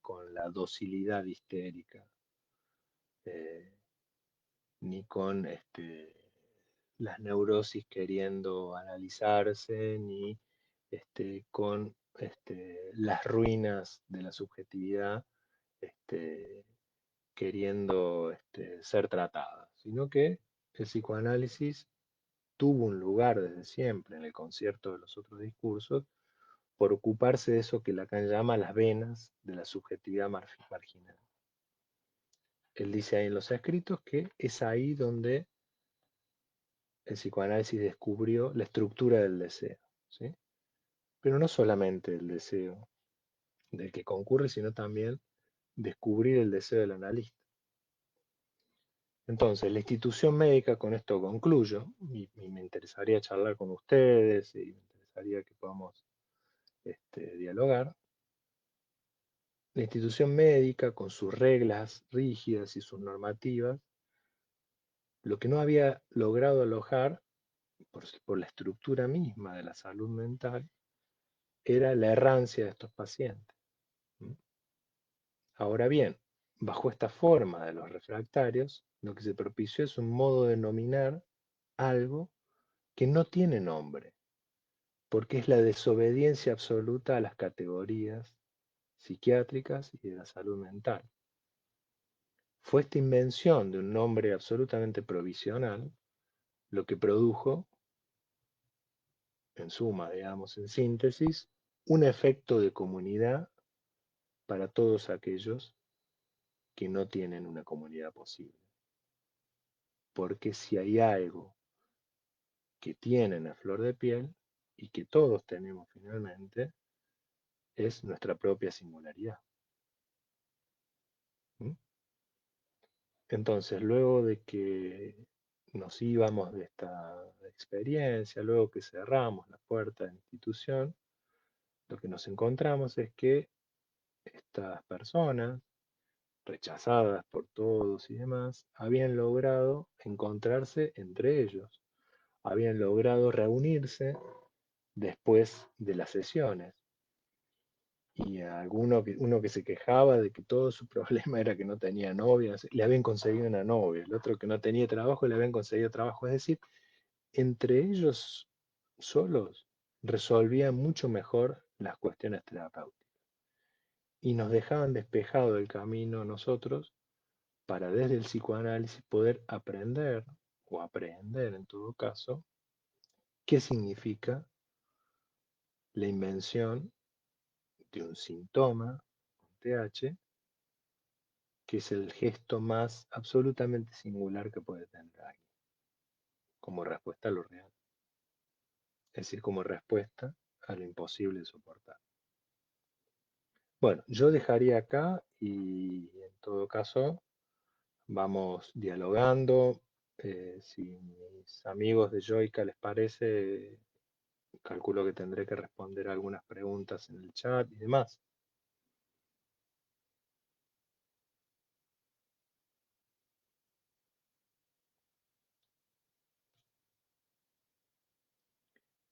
con la docilidad histérica, eh, ni con las neurosis queriendo analizarse, ni con las ruinas de la subjetividad este, queriendo ser tratada, sino que el psicoanálisis tuvo un lugar desde siempre en el concierto de los otros discursos por ocuparse de eso que Lacan llama las venas de la subjetividad marginal. Él dice ahí en los escritos que es ahí donde el psicoanálisis descubrió la estructura del deseo, ¿sí? Pero no solamente el deseo del que concurre, sino también descubrir el deseo del analista. Entonces, la institución médica, con esto concluyo, y me interesaría charlar con ustedes y me interesaría que podamos dialogar. La institución médica, con sus reglas rígidas y sus normativas, lo que no había logrado alojar por la estructura misma de la salud mental era la errancia de estos pacientes. Ahora bien, bajo esta forma de los refractarios, lo que se propició es un modo de nominar algo que no tiene nombre, porque es la desobediencia absoluta a las categorías psiquiátricas y de la salud mental. Fue esta invención de un nombre absolutamente provisional lo que produjo, en suma, digamos, en síntesis, un efecto de comunidad para todos aquellos que no tienen una comunidad posible. Porque si hay algo que tienen a flor de piel y que todos tenemos finalmente, es nuestra propia singularidad. ¿Mm? Entonces, luego de que nos íbamos de esta experiencia, luego que cerramos la puerta de la institución, lo que nos encontramos es que estas personas, rechazadas por todos y demás, habían logrado encontrarse entre ellos, habían logrado reunirse después de las sesiones. Y a uno que se quejaba de que todo su problema era que no tenía novia, le habían conseguido una novia, el otro que no tenía trabajo le habían conseguido trabajo. Es decir, entre ellos solos resolvían mucho mejor las cuestiones terapéuticas y nos dejaban despejado el camino a nosotros para desde el psicoanálisis poder aprender o aprender en todo caso qué significa la invención de un síntoma, un TH, que es el gesto más absolutamente singular que puede tener alguien, como respuesta a lo real, es decir, como respuesta a lo imposible de soportar. Bueno, yo dejaría acá y en todo caso vamos dialogando. Si mis amigos de Joica les parece, calculo que tendré que responder algunas preguntas en el chat y demás.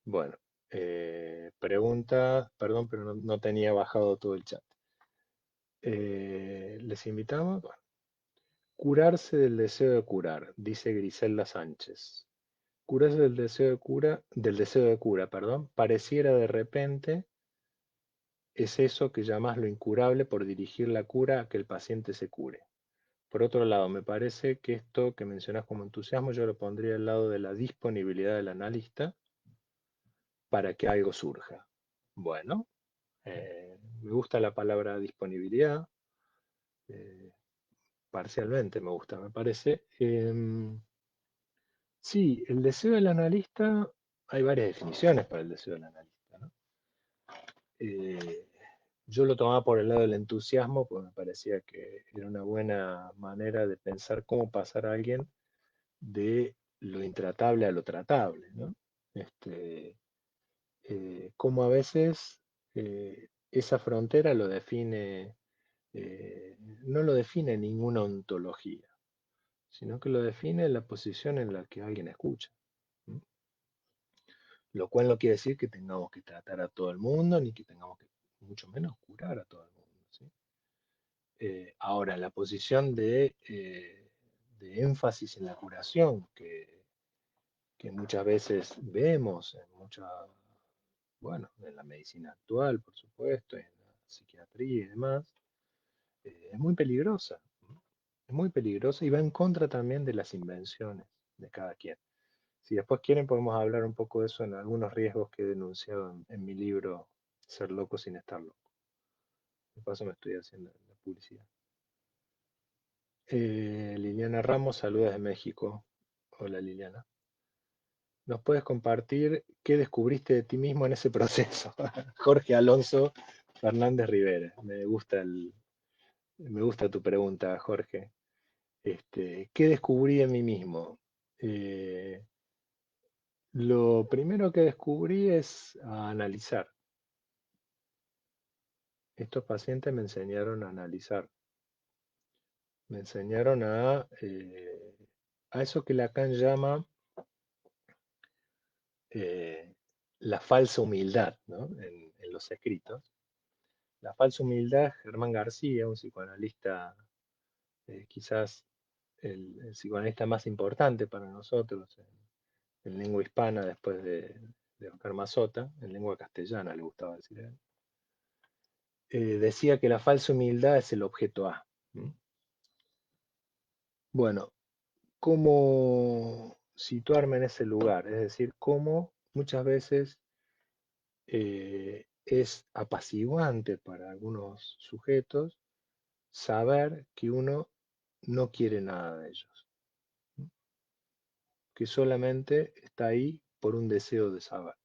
Bueno, preguntas, perdón, pero no tenía bajado todo el chat. Les invitamos. Bueno, curarse del deseo de curar, dice Griselda Sánchez. Curarse del deseo de cura, perdón, pareciera de repente es eso que llamás lo incurable por dirigir la cura a que el paciente se cure. Por otro lado, me parece que esto que mencionás como entusiasmo yo lo pondría al lado de la disponibilidad del analista para que algo surja. Bueno, me gusta la palabra disponibilidad, eh, parcialmente me gusta, me parece. Sí, el deseo del analista, hay varias definiciones para el deseo del analista, ¿no? Eh, yo lo tomaba por el lado del entusiasmo, porque me parecía que era una buena manera de pensar cómo pasar a alguien de lo intratable a lo tratable, ¿no? Cómo a veces esa frontera lo define, no lo define ninguna ontología, sino que lo define la posición en la que alguien escucha. ¿Mm? Lo cual no quiere decir que tengamos que tratar a todo el mundo, ni que tengamos que, mucho menos, curar a todo el mundo, ¿sí? Ahora, la posición de énfasis en la curación que muchas veces vemos en muchas bueno, en la medicina actual, por supuesto, en la psiquiatría y demás, es muy peligrosa. Es muy peligrosa y va en contra también de las invenciones de cada quien. Si después quieren podemos hablar un poco de eso en algunos riesgos que he denunciado en mi libro Ser loco sin estar loco. De paso me estoy haciendo la publicidad. Liliana Ramos, saludos de México. Hola Liliana. ¿Nos puedes compartir qué descubriste de ti mismo en ese proceso? Jorge Alonso Fernández Rivera. Me gusta tu pregunta, Jorge. ¿Qué descubrí en mí mismo? Eh, lo primero que descubrí es a analizar. Estos pacientes me enseñaron a analizar, me enseñaron a eso que Lacan llama eh, la falsa humildad, ¿no? En los escritos. La falsa humildad, Germán García, un psicoanalista, quizás el psicoanalista más importante para nosotros en lengua hispana después de Oscar Mazota, en lengua castellana le gustaba decir a él, decía que la falsa humildad es el objeto A. ¿M? Bueno, ¿cómo situarme en ese lugar? Es decir, cómo muchas veces es apaciguante para algunos sujetos saber que uno no quiere nada de ellos, que solamente está ahí por un deseo de saber,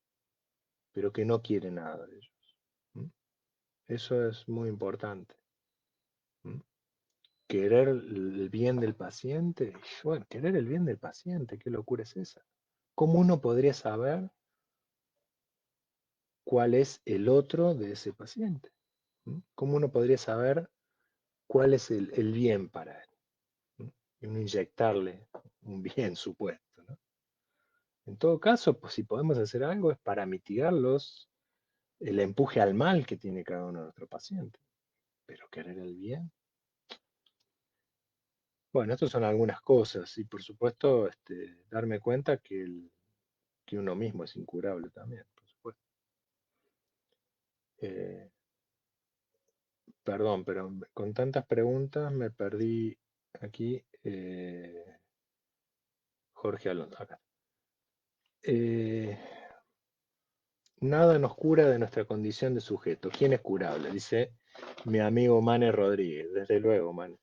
pero que no quiere nada de ellos. Eso es muy importante. Querer el bien del paciente, bueno, querer el bien del paciente, qué locura es esa. ¿Cómo uno podría saber cuál es el otro de ese paciente? ¿Cómo uno podría saber cuál es el bien para él? Y uno inyectarle un bien supuesto, ¿no? En todo caso, pues si podemos hacer algo es para mitigar el empuje al mal que tiene cada uno de nuestros pacientes. Pero querer el bien. Bueno, estas son algunas cosas y por supuesto darme cuenta que uno mismo es incurable también, por supuesto. Eh, Perdón, pero con tantas preguntas me perdí aquí. Jorge Alonso, acá. Eh, Nada nos cura de nuestra condición de sujeto. ¿Quién es curable? Dice mi amigo Mane Rodríguez. Desde luego, Mane.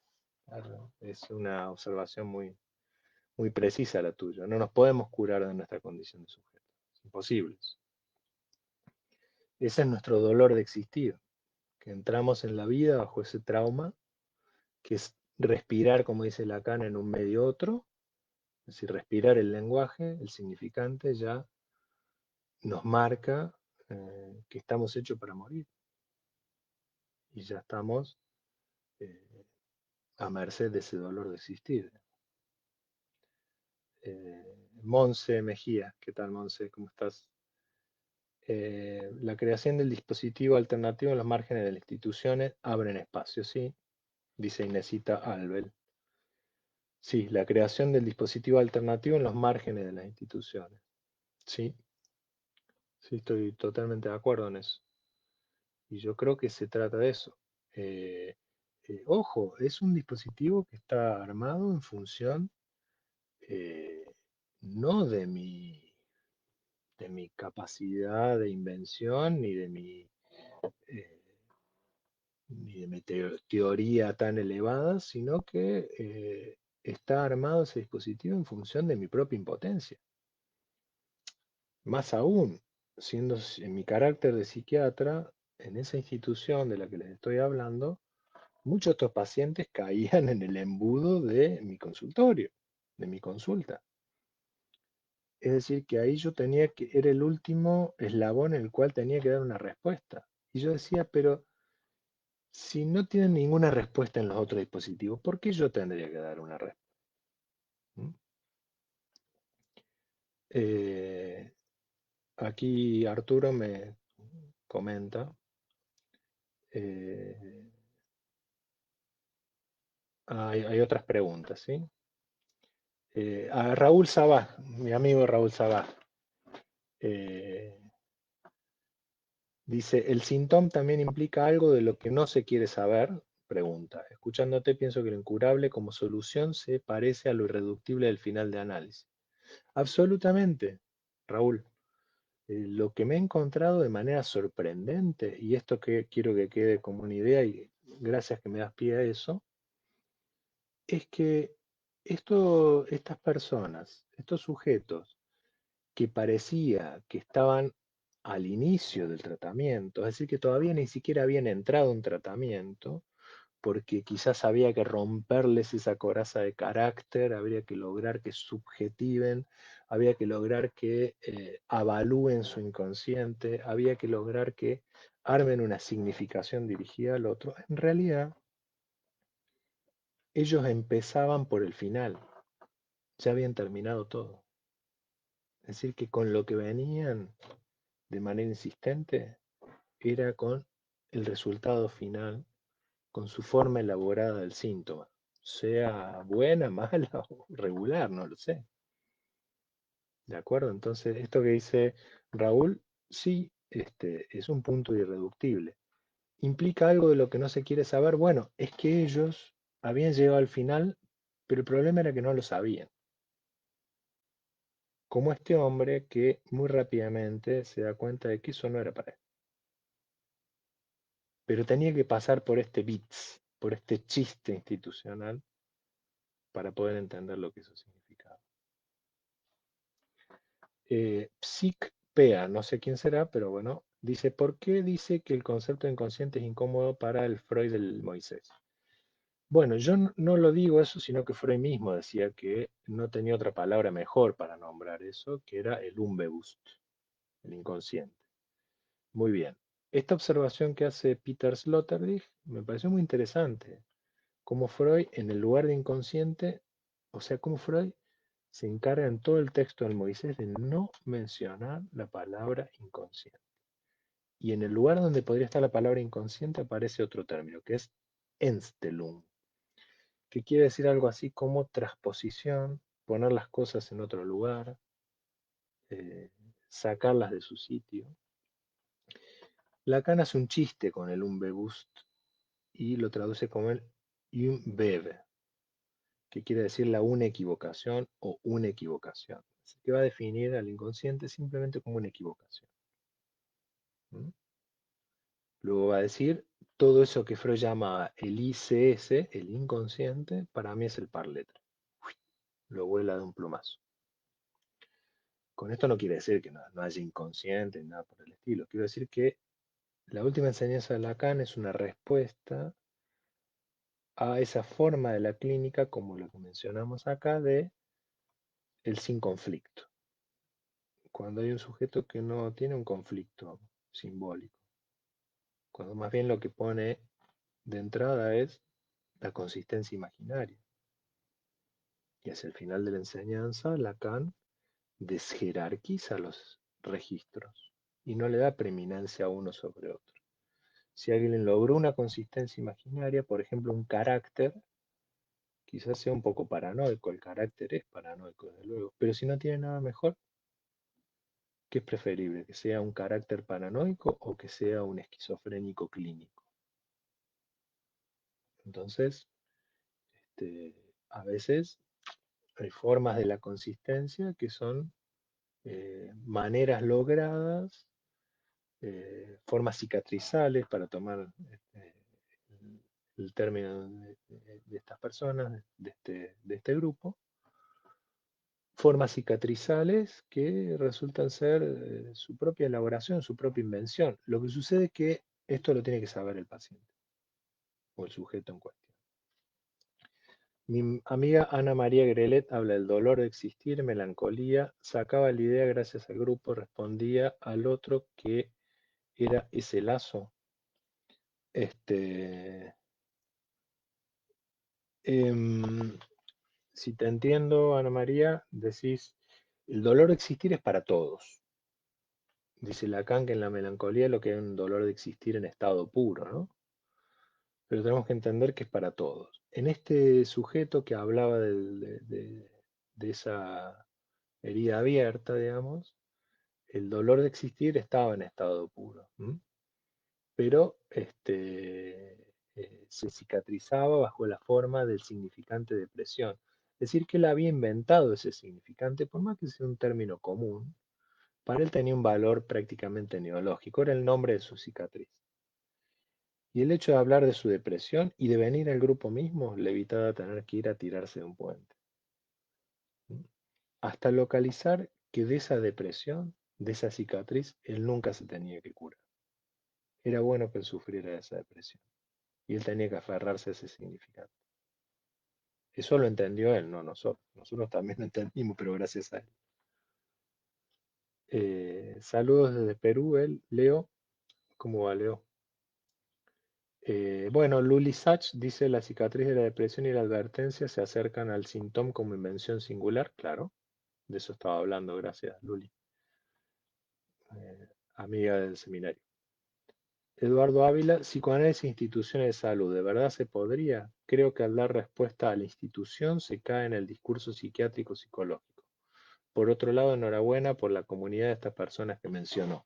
Claro, es una observación muy precisa la tuya. No nos podemos curar de nuestra condición de sujeto. Es imposible. Ese es nuestro dolor de existir, que entramos en la vida bajo ese trauma, que es respirar, como dice Lacan, en un medio otro, es decir, respirar el lenguaje, el significante ya nos marca que estamos hechos para morir y ya estamos eh, a merced de ese dolor de existir. Monse Mejía, ¿qué tal Monse? ¿Cómo estás? La creación del dispositivo alternativo en los márgenes de las instituciones abren espacio, ¿sí? Dice Inesita Albel. Sí, la creación del dispositivo alternativo en los márgenes de las instituciones. Sí, sí, estoy totalmente de acuerdo en eso. Y yo creo que se trata de eso. Eh, Ojo, es un dispositivo que está armado en función eh, no de mi capacidad de invención eh, ni de mi teoría tan elevada, sino que está armado ese dispositivo en función de mi propia impotencia. Más aún, siendo en mi carácter de psiquiatra, en esa institución de la que les estoy hablando, muchos de estos pacientes caían en el embudo de mi consultorio, de mi consulta. Es decir, que ahí yo era el último eslabón en el cual tenía que dar una respuesta. Y yo decía, pero si no tienen ninguna respuesta en los otros dispositivos, ¿por qué yo tendría que dar una respuesta? ¿Mm? Eh, Aquí Arturo me comenta, eh, hay otras preguntas, ¿sí? A Raúl Sabaj, mi amigo Raúl Sabaj, eh, Dice, ¿el síntoma también implica algo de lo que no se quiere saber? Pregunta. Escuchándote, pienso que lo incurable como solución se parece a lo irreductible del final de análisis. Absolutamente, Raúl. Lo que me he encontrado de manera sorprendente, y esto que quiero que quede como una idea, y gracias que me das pie a eso, es que estas personas, estos sujetos que parecía que estaban al inicio del tratamiento, es decir, que todavía ni siquiera habían entrado en tratamiento, porque quizás había que romperles esa coraza de carácter, habría que lograr que subjetiven, había que lograr que avalúen su inconsciente, había que lograr que armen una significación dirigida al otro. En realidad, ellos empezaban por el final, ya habían terminado todo. Es decir, que con lo que venían de manera insistente era con el resultado final, con su forma elaborada del síntoma, sea buena, mala o regular, no lo sé. ¿De acuerdo? Entonces, esto que dice Raúl, sí, es un punto irreductible. ¿Implica algo de lo que no se quiere saber? Bueno, es que ellos habían llegado al final, pero el problema era que no lo sabían. Como este hombre que muy rápidamente se da cuenta de que eso no era para él. Pero tenía que pasar por este bits, por este chiste institucional para poder entender lo que eso significaba. Pea, no sé quién será, pero bueno, dice, ¿por qué dice que el concepto de inconsciente es incómodo para el Freud del Moisés? Bueno, yo no lo digo eso, sino que Freud mismo decía que no tenía otra palabra mejor para nombrar eso, que era el Unbewusst, el inconsciente. Muy bien. Esta observación que hace Peter Sloterdijk me pareció muy interesante. Como Freud, en el lugar de inconsciente, o sea, como Freud se encarga en todo el texto del Moisés de no mencionar la palabra inconsciente. Y en el lugar donde podría estar la palabra inconsciente aparece otro término, que es Enstellung, que quiere decir algo así como transposición, poner las cosas en otro lugar, eh, sacarlas de su sitio. Lacan hace un chiste con el Unbewusst y lo traduce como el Unbev, que quiere decir la una equivocación o una equivocación. Así que va a definir al inconsciente simplemente como una equivocación. ¿Mm? Luego va a decir, todo eso que Freud llama el ICS, el inconsciente, para mí es el par letra. Lo vuela de un plumazo. Con esto no quiere decir que no haya inconsciente, ni nada por el estilo. Quiero decir que la última enseñanza de Lacan es una respuesta a esa forma de la clínica, como lo que mencionamos acá, de el sin conflicto. Cuando hay un sujeto que no tiene un conflicto simbólico, cuando más bien lo que pone de entrada es la consistencia imaginaria. Y hacia el final de la enseñanza, Lacan desjerarquiza los registros y no le da preeminencia a uno sobre otro. Si alguien logró una consistencia imaginaria, por ejemplo, un carácter, quizás sea un poco paranoico, el carácter es paranoico, desde luego, pero si no tiene nada mejor, ¿qué es preferible? ¿Que sea un carácter paranoico o que sea un esquizofrénico clínico? Entonces, a veces hay formas de la consistencia que son maneras logradas, formas cicatrizales, para tomar el término de estas personas, de este grupo, formas cicatrizales que resultan ser su propia elaboración, su propia invención. Lo que sucede es que esto lo tiene que saber el paciente o el sujeto en cuestión. Mi amiga Ana María Grelet habla del dolor de existir, melancolía, sacaba la idea gracias al grupo, respondía al otro que era ese lazo. Este, em, si te entiendo, Ana María, decís, el dolor de existir es para todos. Dice Lacan que en la melancolía lo que hay un dolor de existir en estado puro, ¿no? Pero tenemos que entender que es para todos. En este sujeto que hablaba de esa herida abierta, digamos, el dolor de existir estaba en estado puro. ¿M? pero se cicatrizaba bajo la forma del significante depresión. Es decir, que él había inventado ese significante, por más que sea un término común, para él tenía un valor prácticamente neológico, era el nombre de su cicatriz. Y el hecho de hablar de su depresión y de venir al grupo mismo le evitaba tener que ir a tirarse de un puente. ¿Mm? Hasta localizar que de esa depresión, de esa cicatriz, él nunca se tenía que curar. Era bueno que él sufriera de esa depresión. Y él tenía que aferrarse a ese significado. Eso lo entendió él, no nosotros. Nosotros también lo entendimos, pero gracias a él. Saludos desde Perú, él, Leo. ¿Cómo va, Leo? Bueno, Luli Sachs dice la cicatriz de la depresión y la advertencia se acercan al síntoma como invención singular. Claro, de eso estaba hablando, gracias, Luli, amiga del seminario. Eduardo Ávila, psicoanálisis e instituciones de salud, ¿de verdad se podría? Creo que al dar respuesta a la institución se cae en el discurso psiquiátrico psicológico. Por otro lado, enhorabuena por la comunidad de estas personas que mencionó.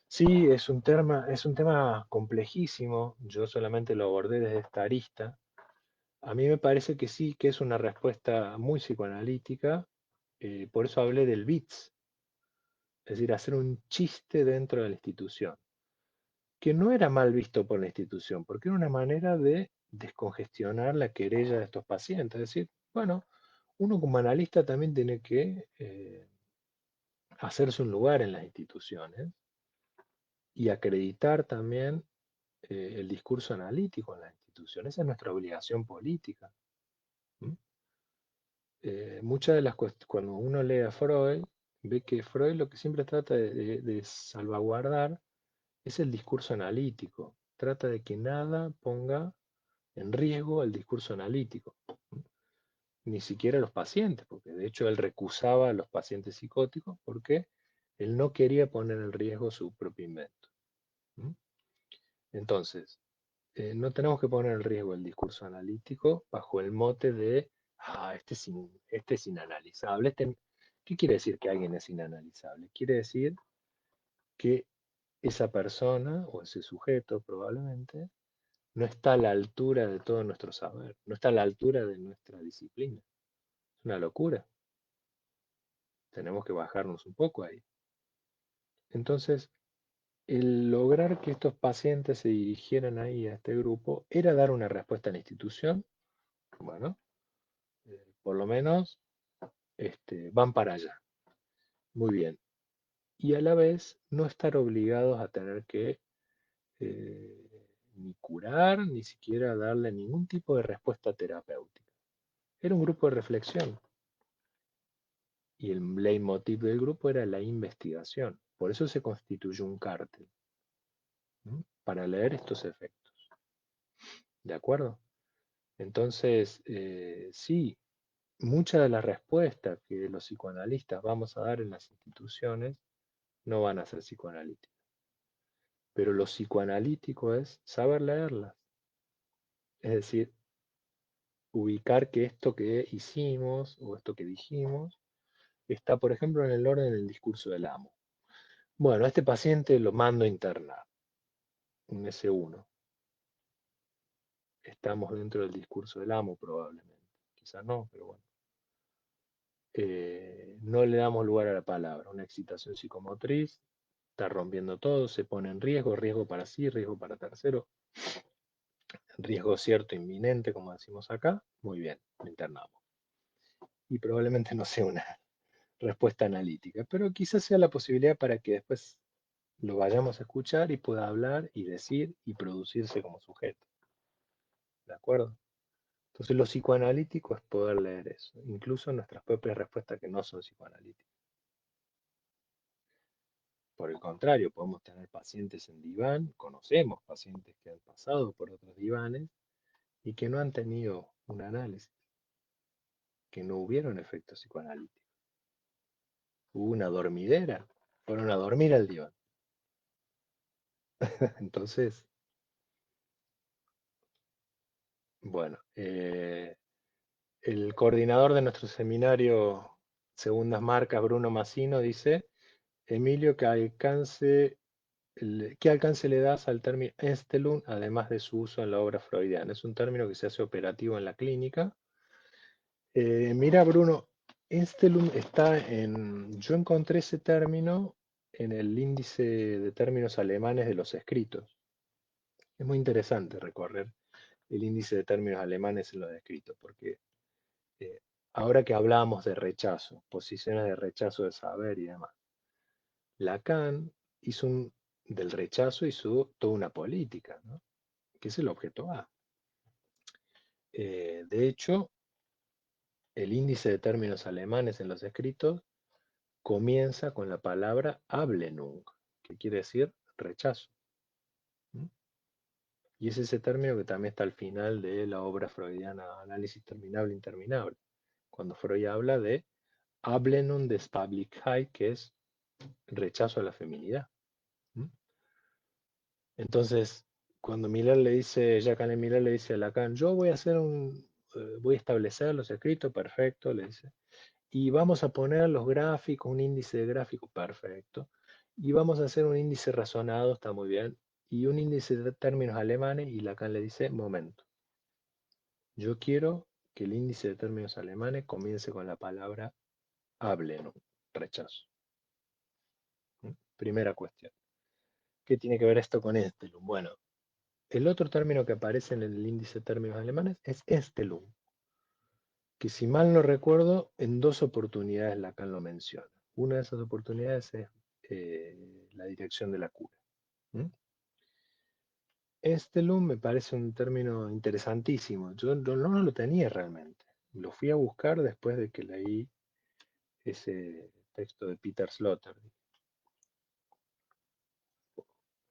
Sí, es un tema complejísimo. Yo solamente lo abordé desde esta arista. A mí me parece que sí, que es una respuesta muy psicoanalítica. Por eso hablé del bits, es decir, hacer un chiste dentro de la institución, que no era mal visto por la institución, porque era una manera de descongestionar la querella de estos pacientes. Es decir, bueno, uno como analista también tiene que hacerse un lugar en las instituciones y acreditar también el discurso analítico en las instituciones. Esa es nuestra obligación política. ¿M? Muchas de las cuestiones, cuando uno lee a Freud, ve que Freud lo que siempre trata de salvaguardar es el discurso analítico. Trata de que nada ponga en riesgo el discurso analítico, ni siquiera los pacientes, porque de hecho él recusaba a los pacientes psicóticos porque él no quería poner en riesgo su propio invento. ¿M? Entonces, no tenemos que poner en riesgo el discurso analítico bajo el mote de, este es inanalizable. ¿Qué quiere decir que alguien es inanalizable? Quiere decir que esa persona o ese sujeto probablemente no está a la altura de todo nuestro saber, no está a la altura de nuestra disciplina. Es una locura. Tenemos que bajarnos un poco ahí. Entonces, el lograr que estos pacientes se dirigieran ahí a este grupo era dar una respuesta a la institución. Bueno, por lo menos van para allá. Muy bien. Y a la vez no estar obligados a tener que eh, ni curar, ni siquiera darle ningún tipo de respuesta terapéutica. Era un grupo de reflexión y el leitmotiv del grupo era la investigación. Por eso se constituyó un cártel, ¿no? Para leer estos efectos. ¿De acuerdo? Entonces, sí, muchas de las respuestas que los psicoanalistas vamos a dar en las instituciones no van a ser psicoanalíticas. Pero lo psicoanalítico es saber leerlas. Es decir, ubicar que esto que hicimos o esto que dijimos está, por ejemplo, en el orden del discurso del amo. Bueno, a este paciente lo mando a internar, un S1. Estamos dentro del discurso del amo probablemente. Quizás no, pero bueno. No le damos lugar a la palabra. Una excitación psicomotriz, está rompiendo todo, se pone en riesgo, riesgo para sí, riesgo para tercero, riesgo cierto inminente, como decimos acá. Muy bien, lo internamos. Y probablemente no sea una respuesta analítica, pero quizás sea la posibilidad para que después lo vayamos a escuchar y pueda hablar y decir y producirse como sujeto. ¿De acuerdo? Entonces lo psicoanalítico es poder leer eso, incluso nuestras propias respuestas que no son psicoanalíticas. Por el contrario, podemos tener pacientes en diván, conocemos pacientes que han pasado por otros divanes y que no han tenido un análisis, que no hubieron efectos psicoanalíticos. Hubo una dormidera, fueron a dormir al diván. Entonces, bueno, el coordinador de nuestro seminario Segundas Marcas, Bruno Massino, dice, Emilio, que alcance ¿Qué alcance le das al término Enstellung, además de su uso en la obra freudiana? Es un término que se hace operativo en la clínica. Mira, Bruno, Enstellung está en... Yo encontré ese término en el índice de términos alemanes de los escritos. Es muy interesante recorrer el índice de términos alemanes en los escritos, porque eh, ahora que hablábamos de rechazo, posiciones de rechazo de saber y demás, Lacan hizo del rechazo hizo toda una política, ¿no? Que es el objeto A. De hecho, el índice de términos alemanes en los escritos comienza con la palabra Ablehnung, que quiere decir rechazo. ¿Mm? Y es ese término que también está al final de la obra freudiana Análisis terminable e interminable, cuando Freud habla de Ablehnung des Weiblichkeit, que es rechazo a la feminidad. ¿Mm? Entonces, cuando Miller le dice, Jacques Miller le dice a Lacan, yo voy a hacer voy a establecer los escritos, perfecto, le dice, y vamos a poner los gráficos, un índice de gráfico, perfecto, y vamos a hacer un índice razonado, está muy bien, y un índice de términos alemanes, y Lacan le dice, momento, yo quiero que el índice de términos alemanes comience con la palabra Ablehnung, rechazo. ¿Mm? Primera cuestión. ¿Qué tiene que ver esto con Estelung? Bueno, el otro término que aparece en el índice de términos alemanes es Estelung, que si mal no recuerdo, en dos oportunidades Lacan lo menciona. Una de esas oportunidades es la dirección de la cura. ¿Mm? Estelung me parece un término interesantísimo. Yo no lo tenía realmente. Lo fui a buscar después de que leí ese texto de Peter Sloterdijk.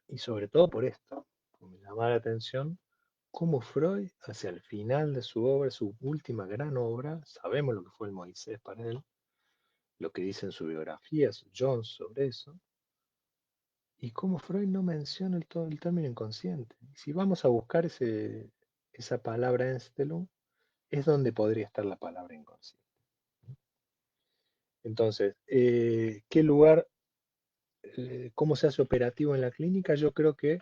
Y sobre todo por esto, me llama la atención cómo Freud, hacia el final de su obra, su última gran obra, sabemos lo que fue el Moisés para él, lo que dice en su biografía, Jones sobre eso, y cómo Freud no menciona todo el término inconsciente. Y si vamos a buscar esa palabra en Stellung, es donde podría estar la palabra inconsciente. Entonces, ¿qué lugar, cómo se hace operativo en la clínica? Yo creo que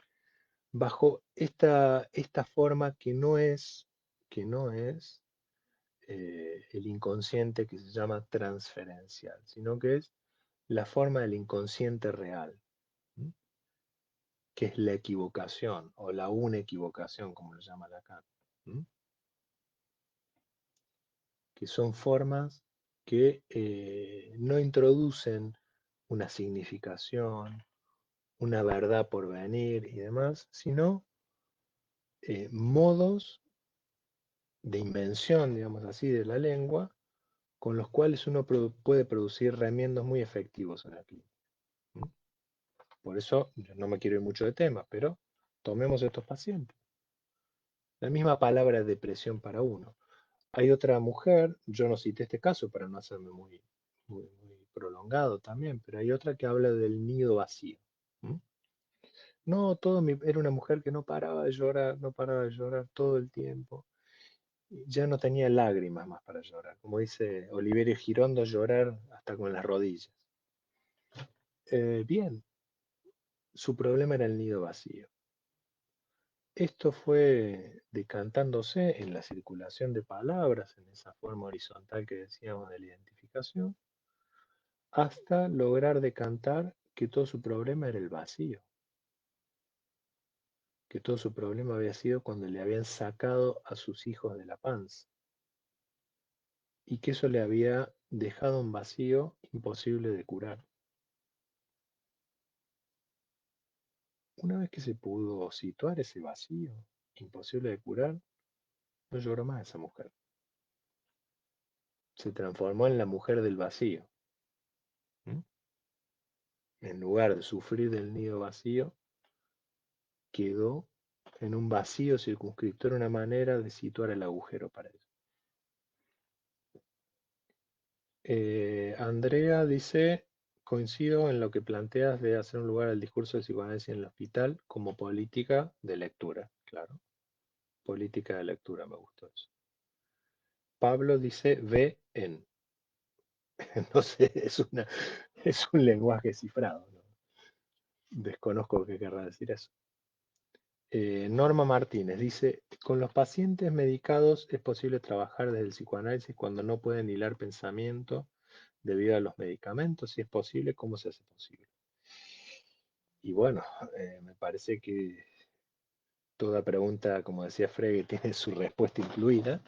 bajo esta forma que no es el inconsciente que se llama transferencial, sino que es la forma del inconsciente real, ¿m? Que es la equivocación o la una equivocación, como lo llama Lacan, ¿m? Que son formas que no introducen una significación, una verdad por venir y demás, sino modos de invención, digamos así, de la lengua, con los cuales uno puede producir remiendos muy efectivos en la clínica. ¿M? Por eso, yo no me quiero ir mucho de tema, pero tomemos estos pacientes. La misma palabra depresión para uno. Hay otra mujer, yo no cité este caso para no hacerme muy prolongado también, pero hay otra que habla del nido vacío. ¿M? No, era una mujer que no paraba de llorar, no paraba de llorar todo el tiempo. Y ya no tenía lágrimas más para llorar. Como dice Oliverio Girondo, llorar hasta con las rodillas. Bien, su problema era el nido vacío. Esto fue decantándose en la circulación de palabras, en esa forma horizontal que decíamos de la identificación, hasta lograr decantar que todo su problema era el vacío, que todo su problema había sido cuando le habían sacado a sus hijos de la panza, y que eso le había dejado un vacío imposible de curar. Una vez que se pudo situar ese vacío imposible de curar, no lloró más esa mujer. Se transformó en la mujer del vacío. ¿M? En lugar de sufrir del nido vacío, quedó en un vacío circunscriptor, una manera de situar el agujero para eso. Andrea dice, coincido en lo que planteas de hacer un lugar al discurso de psicoanálisis en el hospital como política de lectura, claro. Política de lectura, me gustó eso. Pablo dice, ve en. No sé, es un lenguaje cifrado, ¿no? Desconozco qué querrá decir eso. Norma Martínez dice, con los pacientes medicados es posible trabajar desde el psicoanálisis cuando no pueden hilar pensamiento debido a los medicamentos. Si es posible, ¿cómo se hace posible? Y bueno, me parece que toda pregunta, como decía Frege, tiene su respuesta incluida.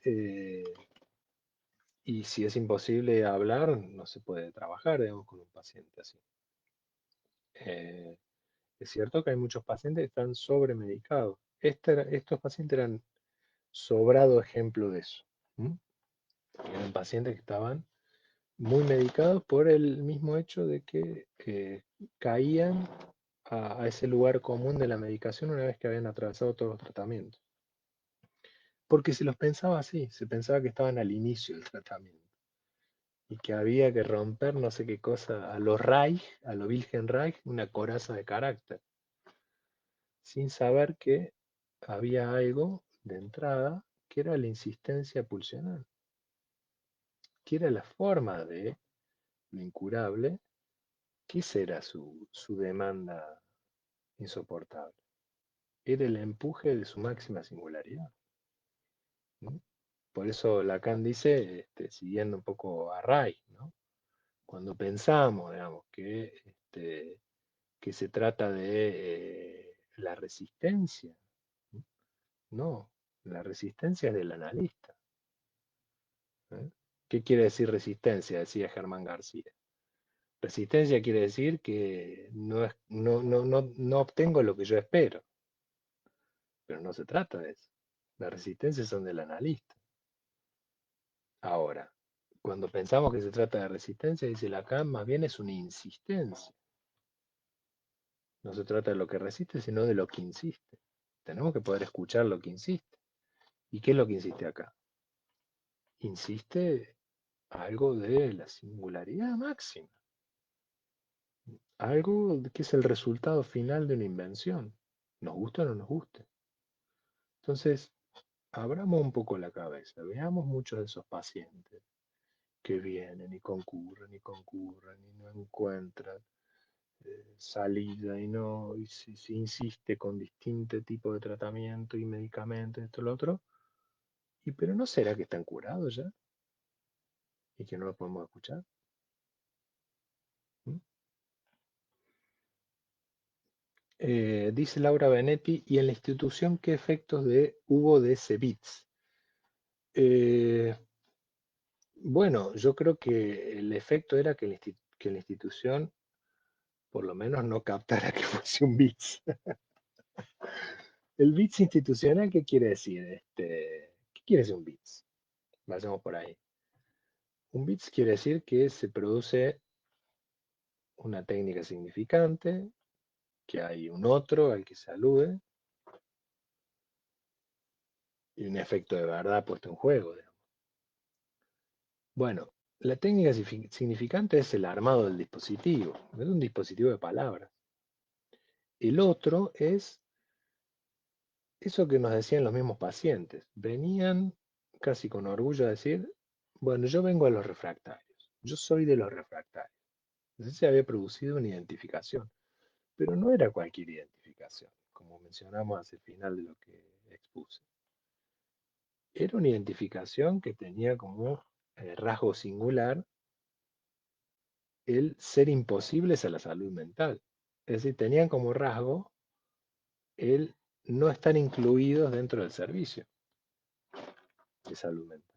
Eh, y si es imposible hablar, no se puede trabajar, digamos, con un paciente así. Eh, es cierto que hay muchos pacientes que están sobremedicados. Estos pacientes eran sobrado ejemplo de eso. ¿M? Eran pacientes que estaban muy medicados por el mismo hecho de que caían a ese lugar común de la medicación una vez que habían atravesado todos los tratamientos. Porque se los pensaba así, se pensaba que estaban al inicio del tratamiento y que había que romper no sé qué cosa a los Reich, a lo Wilhelm Reich, una coraza de carácter, sin saber que había algo de entrada que era la insistencia pulsional, que era la forma de lo incurable, que esa era su demanda insoportable. Era el empuje de su máxima singularidad. ¿No? Por eso Lacan dice, siguiendo un poco a Reich, ¿no? Cuando pensamos, digamos, que se trata de la resistencia, no, la resistencia es del analista. ¿Eh? ¿Qué quiere decir resistencia? Decía Germán García. Resistencia quiere decir que no obtengo lo que yo espero, pero no se trata de eso. Las resistencias son del analista. Ahora, cuando pensamos que se trata de resistencia, dice Lacan, más bien es una insistencia. No se trata de lo que resiste, sino de lo que insiste. Tenemos que poder escuchar lo que insiste. ¿Y qué es lo que insiste acá? Insiste algo de la singularidad máxima, algo que es el resultado final de una invención, nos gusta o no nos guste. Entonces, abramos un poco la cabeza, veamos muchos de esos pacientes que vienen y concurren y no encuentran salida y no, y se insiste con distintos tipos de tratamiento y medicamentos, esto y lo otro, y pero ¿no será que están curados ya y que no los podemos escuchar? ¿Mm? Dice Laura Benetti, ¿y en la institución qué efectos hubo de ese bits? Eh, bueno, yo creo que el efecto era que la institución por lo menos no captara que fuese un bits. El bits institucional, ¿qué quiere decir? ¿Qué quiere decir un bits? Vayamos por ahí. Un bits quiere decir que se produce una técnica significante, que hay un otro al que se alude y un efecto de verdad puesto en juego, digamos. Bueno, la técnica significante es el armado del dispositivo, es un dispositivo de palabras. El otro es eso que nos decían los mismos pacientes. Venían casi con orgullo a decir, bueno, yo vengo a los refractarios, yo soy de los refractarios. Entonces se había producido una identificación, pero no era cualquier identificación, como mencionamos hacia el final de lo que expuse. Era una identificación que tenía como rasgo singular el ser imposibles a la salud mental. Es decir, tenían como rasgo el no estar incluidos dentro del servicio de salud mental.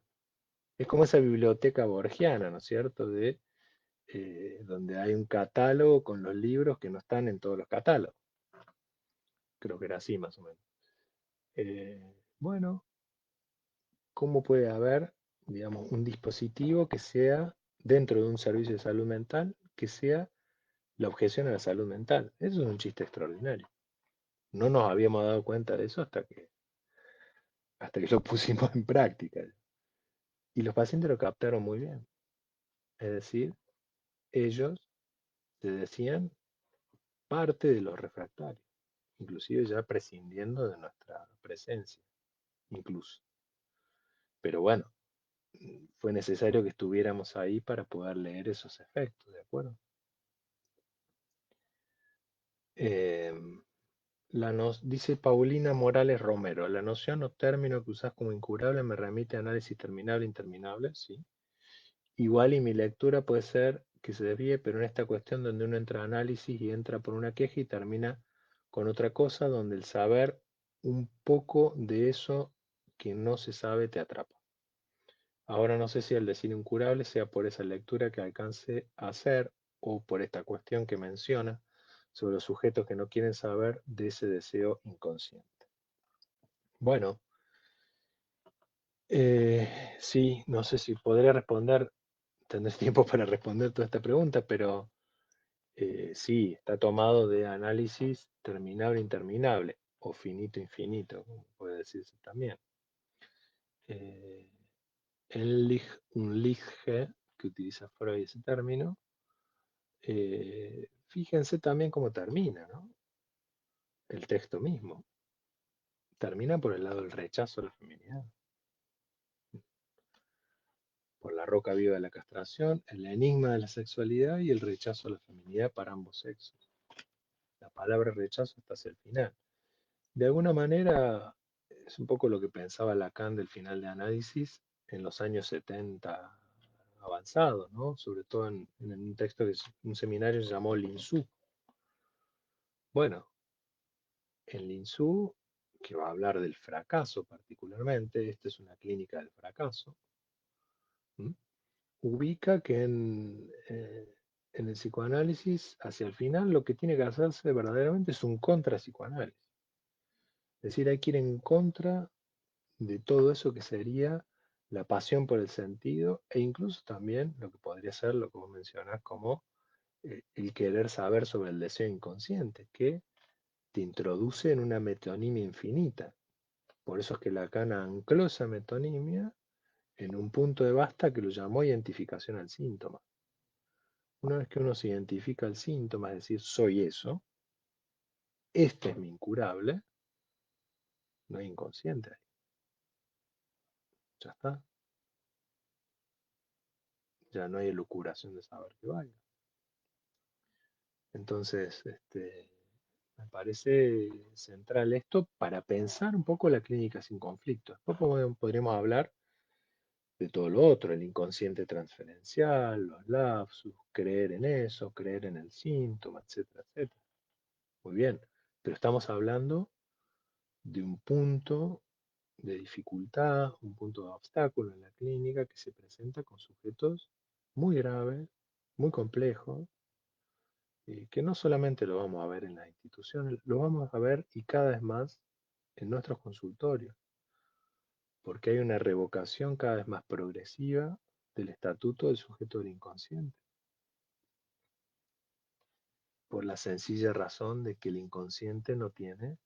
Es como esa biblioteca borgiana, ¿no es cierto? Donde hay un catálogo con los libros que no están en todos los catálogos. Creo que era así más o menos. Bueno, ¿cómo puede haber, digamos, un dispositivo que sea dentro de un servicio de salud mental que sea la objeción a la salud mental? Eso es un chiste extraordinario. No nos habíamos dado cuenta de eso hasta que lo pusimos en práctica. Y los pacientes lo captaron muy bien. Es decir, ellos se decían parte de los refractarios, inclusive ya prescindiendo de nuestra presencia, incluso. Pero bueno, fue necesario que estuviéramos ahí para poder leer esos efectos, ¿de acuerdo? Em, dice Paulina Morales Romero, la noción o término que usás como incurable me remite a análisis terminable e interminable, sí. Igual y mi lectura puede ser que se desvíe, pero en esta cuestión donde uno entra a análisis y entra por una queja y termina con otra cosa, donde el saber un poco de eso que no se sabe te atrapa. Ahora no sé si el decir incurable sea por esa lectura que alcance a hacer o por esta cuestión que menciona sobre los sujetos que no quieren saber de ese deseo inconsciente. Bueno, sí, no sé si podré responder, tendré tiempo para responder toda esta pregunta, pero sí, está tomado de análisis terminable interminable o finito infinito, como puede decirse también. Eh, Unlige, que utiliza Freud ese término, fíjense también cómo termina, ¿no? El texto mismo. Termina por el lado del rechazo a la feminidad, por la roca viva de la castración, el enigma de la sexualidad y el rechazo a la feminidad para ambos sexos. La palabra rechazo está hacia el final. De alguna manera es un poco lo que pensaba Lacan del final de análisis en los años 70 avanzados, ¿no? Sobre todo en un texto que es un seminario que se llamó Linsú. Bueno, en Linsú, que va a hablar del fracaso particularmente, esta es una clínica del fracaso, ¿m? Ubica que en el psicoanálisis, hacia el final, lo que tiene que hacerse verdaderamente es un contra-psicoanálisis. Es decir, hay que ir en contra de todo eso que sería la pasión por el sentido e incluso también lo que podría ser lo que vos mencionás como el querer saber sobre el deseo inconsciente, que te introduce en una metonimia infinita. Por eso es que Lacan ancló esa metonimia en un punto de basta que lo llamó identificación al síntoma. Una vez que uno se identifica al síntoma, es decir, soy eso, este es mi incurable, no hay inconsciente ahí. Ya está. Ya no hay elucubración de saber que valga. Entonces, me parece central esto para pensar un poco la clínica sin conflicto. Después podríamos hablar de todo lo otro, el inconsciente transferencial, los lapsus, creer en eso, creer en el síntoma, etcétera, etcétera. Muy bien, pero estamos hablando de un punto de dificultad, un punto de obstáculo en la clínica que se presenta con sujetos muy graves, muy complejos, que no solamente lo vamos a ver en las instituciones, lo vamos a ver y cada vez más en nuestros consultorios, porque hay una revocación cada vez más progresiva del estatuto del sujeto del inconsciente, por la sencilla razón de que el inconsciente no tiene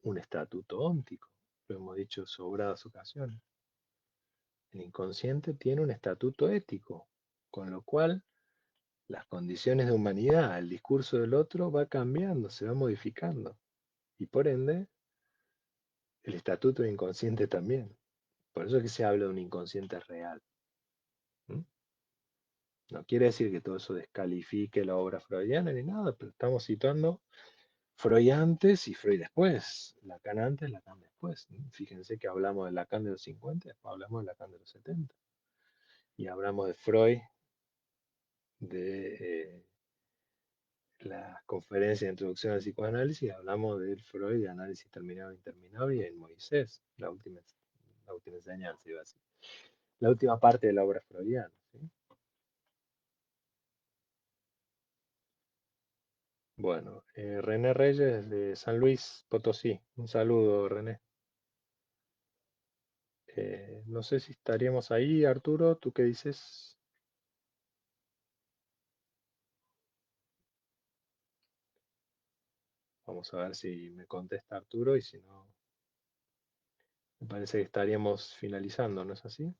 un estatuto óntico, lo hemos dicho sobradas ocasiones. El inconsciente tiene un estatuto ético, con lo cual las condiciones de humanidad, el discurso del otro va cambiando, se va modificando, y por ende el estatuto del inconsciente también. Por eso es que se habla de un inconsciente real. ¿M? No quiere decir que todo eso descalifique la obra freudiana ni nada, pero estamos situando Freud antes y Freud después. Lacan antes, Lacan después. ¿No? Fíjense que hablamos de Lacan de los 50, después hablamos de Lacan de los 70. Y hablamos de Freud de la conferencia de introducción al psicoanálisis, y hablamos del Freud de análisis terminado e interminable y en Moisés, la última enseñanza, iba a decir. La última parte de la obra freudiana. ¿Sí? Bueno, René Reyes de San Luis Potosí. Un saludo, René. No sé si estaríamos ahí, Arturo. ¿Tú qué dices? Vamos a ver si me contesta Arturo y si no, me parece que estaríamos finalizando, ¿no es así?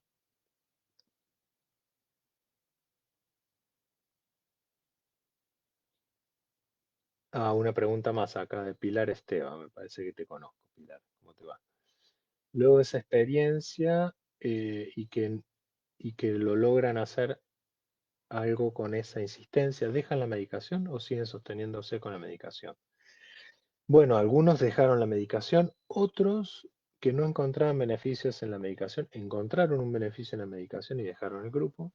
Ah, una pregunta más acá de Pilar Esteban. Me parece que te conozco, Pilar. ¿Cómo te va? Luego de esa experiencia y que lo logran hacer algo con esa insistencia, ¿dejan la medicación o siguen sosteniéndose con la medicación? Bueno, algunos dejaron la medicación, otros que no encontraban beneficios en la medicación, encontraron un beneficio en la medicación y dejaron el grupo.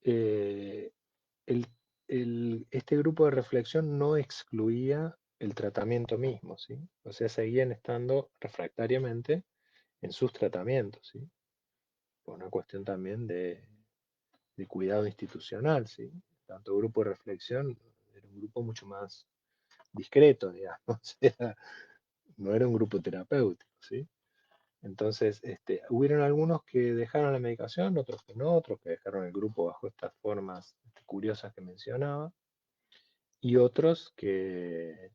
Eh, el- este grupo de reflexión no excluía el tratamiento mismo, ¿sí? O sea, seguían estando refractariamente en sus tratamientos, ¿sí? Por una cuestión también de cuidado institucional, ¿sí? Tanto grupo de reflexión era un grupo mucho más discreto, digamos, no era un grupo terapéutico, ¿sí? Entonces, hubieron algunos que dejaron la medicación, otros que no, otros que dejaron el grupo bajo estas formas curiosas que mencionaba, y otros que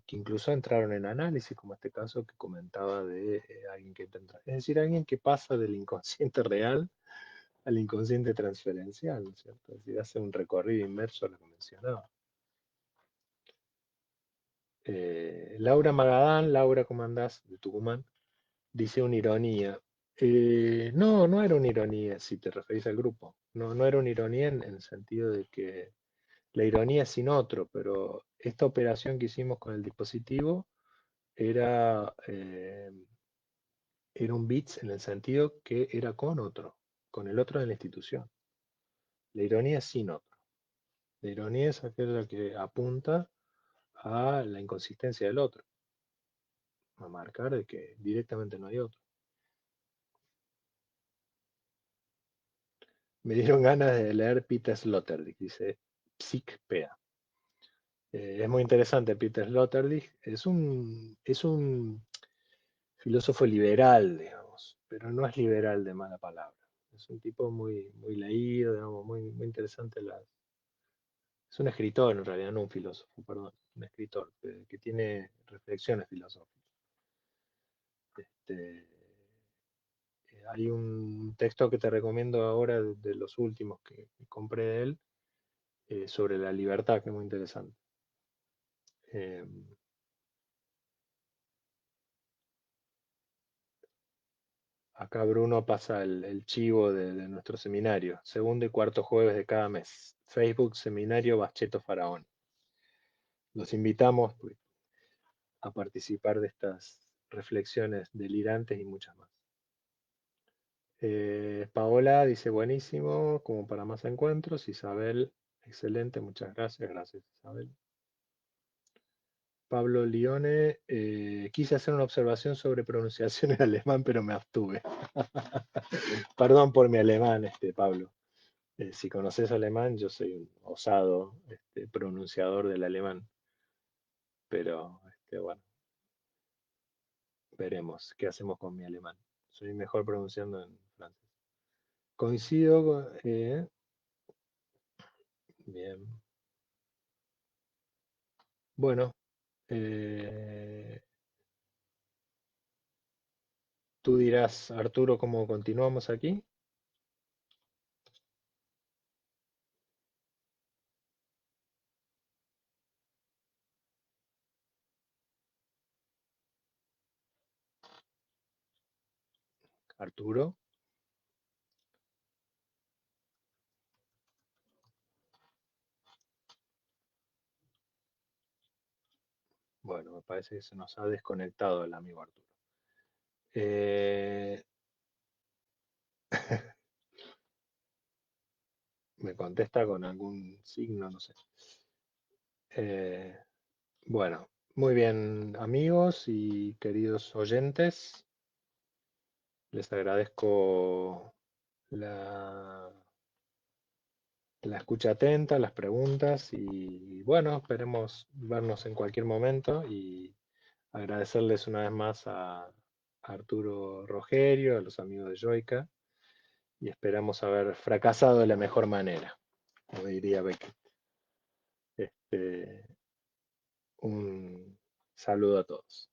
incluso entraron en análisis, como este caso que comentaba de alguien que entra, es decir, alguien que pasa del inconsciente real al inconsciente transferencial, ¿no es cierto? Es decir, hace un recorrido inmerso a lo que mencionaba. Laura Magadán, Laura, ¿cómo andás? De Tucumán, dice una ironía. No, no era una ironía si te referís al grupo. No, no era una ironía en el sentido de que la ironía es sin otro, pero esta operación que hicimos con el dispositivo era, era un bits en el sentido que era con otro, con el otro de la institución. La ironía es sin otro. La ironía es aquella que apunta a la inconsistencia del otro, a marcar de que directamente no hay otro. Me dieron ganas de leer Peter Sloterdijk, dice Psic-Pea. Es muy interesante Peter Sloterdijk. Es un filósofo liberal, digamos, pero no es liberal de mala palabra. Es un tipo muy, muy leído, digamos, muy, muy interesante. Es un escritor, en realidad, no un filósofo, perdón, un escritor que tiene reflexiones filosóficas. Este, hay un texto que te recomiendo ahora de los últimos que compré de él, sobre la libertad, que es muy interesante. Eh, Acá Bruno pasa el chivo de nuestro seminario, segundo y cuarto jueves de cada mes. Facebook Seminario Bacheto Faraón. Los invitamos, pues, a participar de estas reflexiones delirantes y muchas más. Paola dice buenísimo, como para más encuentros. Isabel, excelente, muchas gracias. Gracias, Isabel. Pablo Lione, quise hacer una observación sobre pronunciación en alemán, pero me abstuve. Perdón por mi alemán, Pablo. Si conoces alemán, yo soy un osado pronunciador del alemán, pero bueno, veremos qué hacemos con mi alemán. Soy mejor pronunciando en francés. Coincido con... bien. Bueno, eh, tú dirás, Arturo, cómo continuamos aquí. Arturo, bueno, me parece que se nos ha desconectado el amigo Arturo. Eh, Me contesta con algún signo, no sé. Eh, bueno, muy bien, amigos y queridos oyentes, les agradezco la, la escucha atenta, las preguntas y bueno, esperemos vernos en cualquier momento y agradecerles una vez más a Arturo Rogerio, a los amigos de Joica y esperamos haber fracasado de la mejor manera, como diría Becky. Este, un saludo a todos.